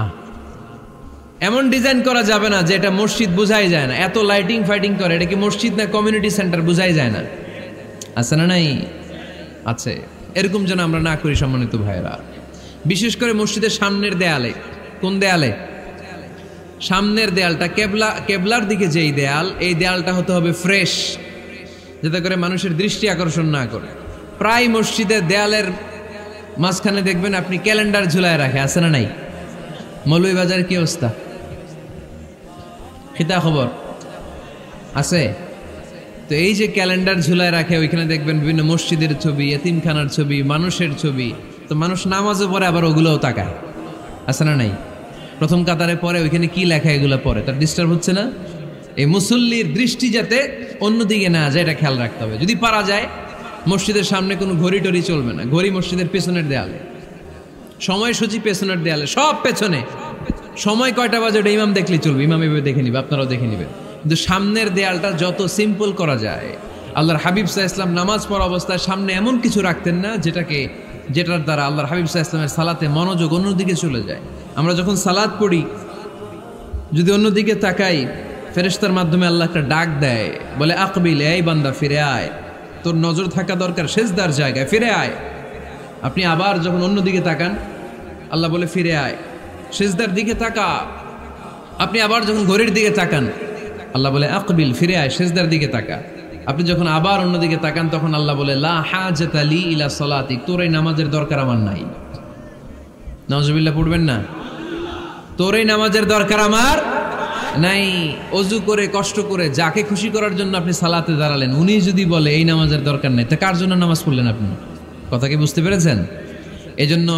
এমন ডিজাইন করা যাবে না যে এটা মসজিদ বোঝাই যায় না। এত লাইটিং ফাইটিং করে, এটা কি মসজিদ না কমিউনিটি সেন্টার বোঝাই যায় না? আছে না নাই? আছে। এরকম যেন আমরা না করি সম্মানিত ভাইয়েরা। বিশেষ করে মসজিদের সামনের দেয়ালে। কোন দেয়ালে? সামনের দেয়ালটা, কেবলার দিকে যেই দেয়াল, এই দেয়ালটা হতে হবে ফ্রেশ, যাতে করে মানুষের দৃষ্টি আকর্ষণ না করে। প্রায় মসজিদের দেয়ালের মাঝখানে দেখবেন আপনি ক্যালেন্ডার ঝুলায় রাখে, আছে না নাই? মৌলভীবাজার কি অবস্থা? খিতা খবর আছে? তো এই যে ক্যালেন্ডার ঝুলায় রাখে, ওইখানে দেখবেন বিভিন্ন মসজিদের ছবি, এতিমখানার ছবি, মানুষের ছবি। তো মানুষ নামাজে পড়ে আবার ওগুলোও তাকায়, আছে না নাই? প্রথম কাতারে পরে ওইখানে কি লেখা এগুলো পরে, তার ডিস্টার্ব হচ্ছে না? এই মুসল্লির দৃষ্টি যাতে অন্যদিকে না যায়, এটা খেয়াল রাখতে হবে। যদি পারা যায়, মসজিদের সামনে কোনো ঘড়ি টড়ি চলবে না। ঘড়ি মসজিদের পেছনের দেয়ালে, সময়সূচি পেছনের দেয়ালে, সব পেছনে। সময় কয়টা বাজে ওটা ইমাম দেখলেই চলবে, ইমাম এভাবে দেখে নিবে, আপনারাও দেখে নিবেন। কিন্তু সামনের দেয়ালটা যত সিম্পল করা যায়। আল্লাহর হাবিব সাল্লাল্লাহু আলাইহি ওয়াসাল্লাম নামাজ পড়া অবস্থায় সামনে এমন কিছু রাখতেন না যেটার দ্বারা আল্লাহর হাবিব সাল্লাল্লাহু আলাইহি ওয়াসাল্লামের সালাতে মনোযোগ অন্যদিকে চলে যায়। আমরা যখন সালাত পড়ি, যদি অন্যদিকে তাকাই, ফেরেশতার মাধ্যমে আল্লাহ একটা ডাক দেয়, বলে আকবিল, এই বান্দা ফিরে আয়, তোর নজর থাকা দরকার সেজদার জায়গায়, ফিরে আয়। আপনি আবার যখন অন্যদিকে তাকান, আল্লাহ বলে ফিরে আয়, সেজদার দিকে তাকা। আপনি আবার যখন ঘড়ির দিকে তাকান, আল্লাহ বলে আকবিল, ফিরে আয়, সেজদার দিকে তাকা। আপনি যখন আবার অন্যদিকে তাকান, তখন আল্লাহ বলে লা হাজাতা লি ইলা সালাতিক, তোর এই নামাজের দরকার আমার নাই। নাউজুবিল্লাহ পড়বেন না? তোর এই নামাজের দরকার আমার নাই। অজু করে কষ্ট করে যাকে খুশি করার জন্য আপনি সালাতে দাঁড়ালেন, উনি যদি বলে এই নামাজের দরকার নাই, তা কার জন্য নামাজ পড়লেন আপনি? কথা কি বুঝতে পেরেছেন? এই জন্য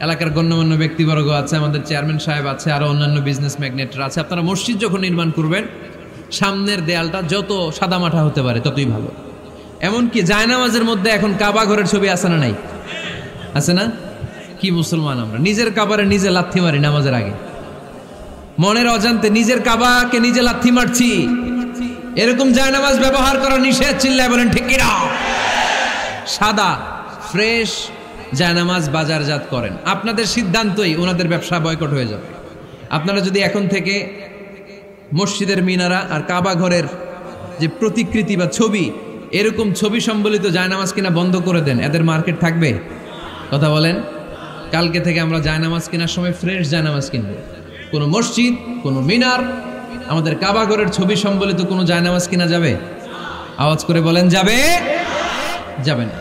এলাকার গণ্যমান্য ব্যক্তিবর্গ আছে, আমাদের চেয়ারম্যান সাহেব আছে, আরো অন্যান্য বিজনেস ম্যাগনেটরা আছে, আপনারা মসজিদ যখন নির্মাণ করবেন, সামনের দেয়ালটা যত সাদামাটা হতে পারে ততই ভালো। এমনকি জায়নামাজের মধ্যে এখন কাবা ঘরের ছবি আছে না নাই? আছে না? কি মুসলমান আমরা, নিজের কাবারে নিজে লাথি মারি নামাজের আগে, মনের অজান্তে নিজের কাবাকে নিজে লাথি মারছি। এরকম জায়নামাজ ব্যবহার করা নিষেধ, চিল্লায় বলেন ঠিক কিনা? সাদা ফ্রেশ জায়নামাজ বাজারজাত করেন, আপনাদের সিদ্ধান্তই ওনাদের ব্যবসা বয়কট হয়ে যাবে। আপনারা যদি এখন থেকে মসজিদের মিনারা আর কাবা ঘরের যে প্রতিকৃতি বা ছবি, এরকম ছবি সম্বলিত জায়নামাজ কিনা বন্ধ করে দেন, এদের মার্কেট থাকবে? কথা বলেন। কালকে থেকে আমরা জায়নামাজ কেনার সময় ফ্রেশ জায়নামাজ কিনবো। কোনো মসজিদ, কোনো মিনার, আমাদের কাবা ঘরের ছবি সম্বলিত কোনো জায়নামাজ কিনা যাবে? আওয়াজ করে বলেন, যাবে? যাবে না।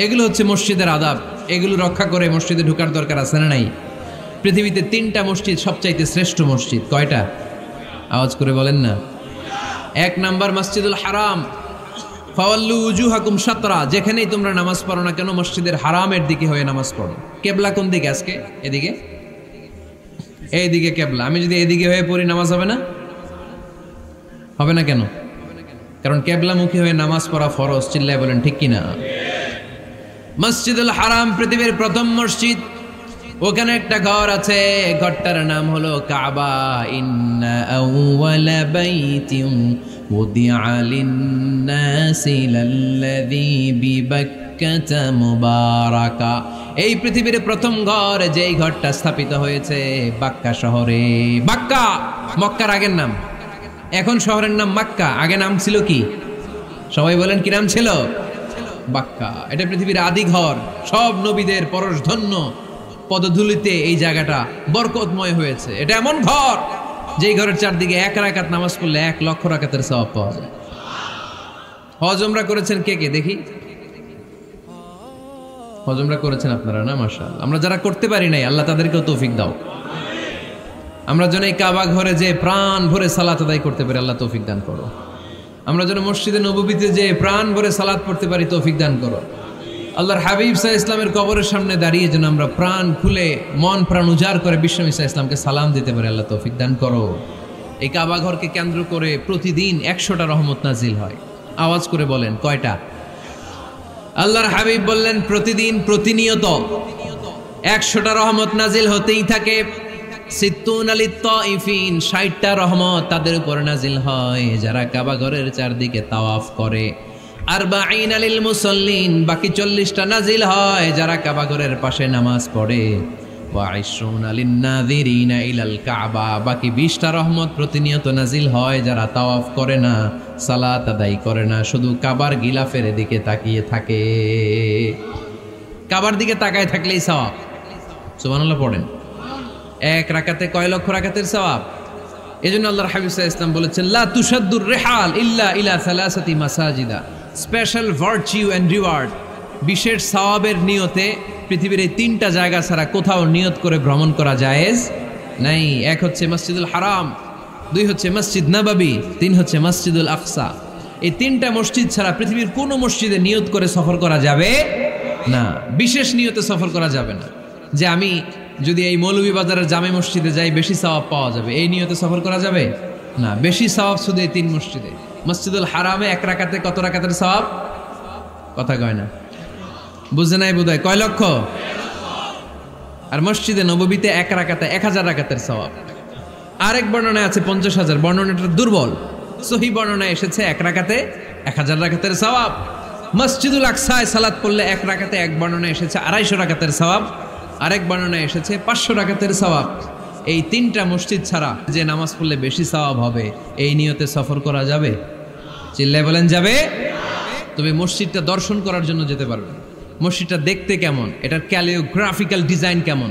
এগুলো হচ্ছে মসজিদের আদাব, এগুলো রক্ষা করে মসজিদে ঢোকার দরকার আছে না নাই? পৃথিবীতে 3টা মসজিদ সবচাইতে শ্রেষ্ঠ মসজিদ, কয়টা? আওয়াজ করে বলেন না। 1 নাম্বার মসজিদুল হারাম, ফাওয়াল্লু উজুহাকুম শাতরা, যেখানেই তোমরা নামাজ পড়ো না কেন মসজিদের হারামের দিকে হয়ে নামাজ পড়ো। কেবলা কোন দিকে আজকে? এদিকে, এইদিকে কেবলা। আমি যদি এদিকে হয়ে পড়ি, নামাজ হবে না? হবে না কেন? কারণ কেবলামুখী হয়ে নামাজ পড়া ফরজ। চিল্লায় বলেন ঠিক কিনা? মসজিদুল হারাম পৃথিবীর প্রথম মসজিদ। ওখানে একটা ঘর আছে, ঘরটার নাম হলো কাবা। ইন্না আউওয়ালা বাইতিন উদিআ লিন-নাসি লাল্লাযী বিবাক্কাতা মুবারাকা। এই পৃথিবীর প্রথম ঘর, যেই ঘরটা স্থাপিত হয়েছে বাক্কা শহরে। বাক্কা মক্কার আগের নাম, এখন শহরের নাম মক্কা। আগে নাম ছিল কি? সবাই বলেন, কি নাম ছিল? বাক্কা। এটা পৃথিবীর আদি ঘর। সব নবীদের পরশধন্য পদধূলিতে এই জায়গাটা বরকতময় হয়েছে। এটা এমন ঘর, যেই ঘরের চারদিকে 1 রাকাত নামাজ পড়লে 1 লক্ষ রাকাতের সওয়াব পাওয়া যায়। হজ উমরা করেছেন কে কে দেখি? হজ উমরা করেছেন আপনারা না? মাশাআল্লাহ। আমরা যারা করতে পারি নাই, আল্লাহ তাদেরকেও তৌফিক দাও। আমরা যেন এই কাবা ঘরে যে প্রাণ ভরে সালাত আদায় করতে পারি, আল্লাহ তৌফিক দান করো। আমরা যেন মসজিদে নববীতে যে প্রাণ ভরে সালাত পড়তে পারি, তৌফিক দান করো। আল্লাহর হাবিব সাল্লাল্লাহু আলাইহি ইসলামের কবরের সামনে দাঁড়িয়ে যেন আমরা প্রাণ খুলে মন প্রাণ উজাড় করে বিশ্বনবী সাল্লাল্লাহু আলাইহি ইসলামকে সালাম দিতে পারি, আল্লাহ তৌফিক দান করো। এই কাবা ঘরকে কেন্দ্র করে প্রতিদিন 100টা রহমত নাজিল হয়। আওয়াজ করে বলেন, কয়টা? আল্লাহর হাবিব বললেন, প্রতিদিন প্রতিনিয়ত 100টা রহমত নাজিল হতেই থাকে। 60টা রহমত তাদের উপর নাজিল হয় যারা কাবা ঘরের চারদিকে তাওয়াফ করে। 40 লিল মুসাল্লিন, বাকি 40টা নাজিল হয় যারা কাবা ঘরের পাশে নামাজ পড়ে। 20 লিন নাযিরিনা ইলাল কাবা, বাকি 20টা রহমত প্রতিনিয়ত নাজিল হয় যারা তাওয়াফ করে না, সালাত আদায় করে না, শুধু কাবার গিলাফের দিকে তাকিয়ে থাকে। কাবার দিকে তাকায় থাকলেই সওয়াব। সুবহানাল্লাহ পড়েন। 1 রাকাতে কয় লক্ষ রাকাতের সওয়াব। এজন্য আল্লাহর হাবিব সাল্লাল্লাহু আলাইহি ওয়াসাল্লাম বলেছেন, লা তুশাদ্দুর রিহাল ইল্লা ইলা সালাসাতি মাসাজিদা। স্পেশাল ভার্চু এন্ড রিওয়ার্ড, বিশেষ সওয়াবের নিয়তে পৃথিবীর এই 3টা জায়গা ছাড়া কোথাও নিয়ত করে ভ্রমণ করা জায়েজ নাই। 1 হচ্ছে মসজিদুল হারাম, 2 হচ্ছে মসজিদ নববী, 3 হচ্ছে মসজিদুল আকসা। এই তিনটা মসজিদ ছাড়া পৃথিবীর কোনো মসজিদে নিয়ত করে সফর করা যাবে না, বিশেষ নিয়তে সফর করা যাবে না যে আমি যদি এই মৌলভীবাজারের জামে মসজিদে যাই বেশি সওয়াব পাওয়া যাবে, এই নিয়তে সফর করা যাবে না। বেশি সওয়াব শুধু এই তিন মসজিদে। মসজিদুল হারামে এক রাকাতে কত রাকাতের সওয়াব? কথা কয় না, বুঝে নাই বোধহয়, কয় লক্ষ? আর মসজিদে নববীতে এক রাকাতে 1000 রাকাতের সওয়াব। আরেক বর্ণনায় আছে 50,000, বর্ণনাটা দুর্বল। সহি বর্ণনায় এসেছে এক রাকাতে 1000 রাকাতের সওয়াব। মসজিদুল আকসায় সালাত পড়লে এক রাকাতে, এক বর্ণনায় এসেছে 250 রাকাতের সওয়াব, আরেক বর্ণনায় এসেছে 500 রাকাতের সওয়াব। এই তিনটা মসজিদ ছাড়া যে নামাজ পড়লে বেশি সওয়াব হবে, এই নিয়তে সফর করা যাবে? চিল্লায় বলেন যাবে। তবে মসজিদটা দর্শন করার জন্য যেতে পারবেন। মসজিদটা দেখতে কেমন, এটার ক্যালিওগ্রাফিক্যাল ডিজাইন কেমন,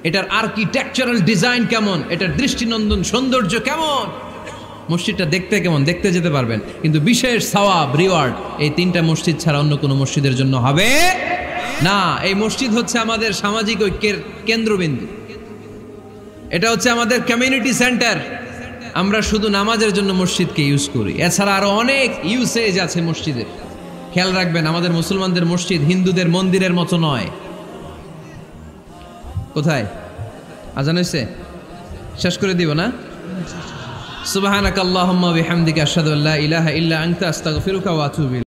এটার আর্কিটেকচারাল ডিজাইন কেমন, এটার দৃষ্টিনন্দন সৌন্দর্য কেমন, মসজিদটা দেখতে কেমন, দেখতে যেতে পারবেন। কিন্তু বিশেষ সওয়াব রিওয়ার্ড এই তিনটা মসজিদ ছাড়া অন্য কোনো মসজিদের জন্য হবে না। এই মসজিদ হচ্ছে আমাদের সামাজিক ঐক্যের কেন্দ্রবিন্দু, এটা হচ্ছে আমাদের কমিউনিটি সেন্টার। আমরা শুধু নামাজের জন্য মসজিদকে ইউজ করি, এছাড়া আরো অনেক ইউসেজ আছে মসজিদের। খেয়াল রাখবেন, আমাদের মুসলমানদের মসজিদ হিন্দুদের মন্দিরের মতো নয়। কোথায় আজান হইছে? শেষ করে দিব না? সুবহানাকাল্লাহুম্মা ওয়া বিহামদিকা আশহাদু আল্লা ইলাহা ইল্লা আনতা আস্তাগফিরুকা ওয়া আতুবু ইলাইক।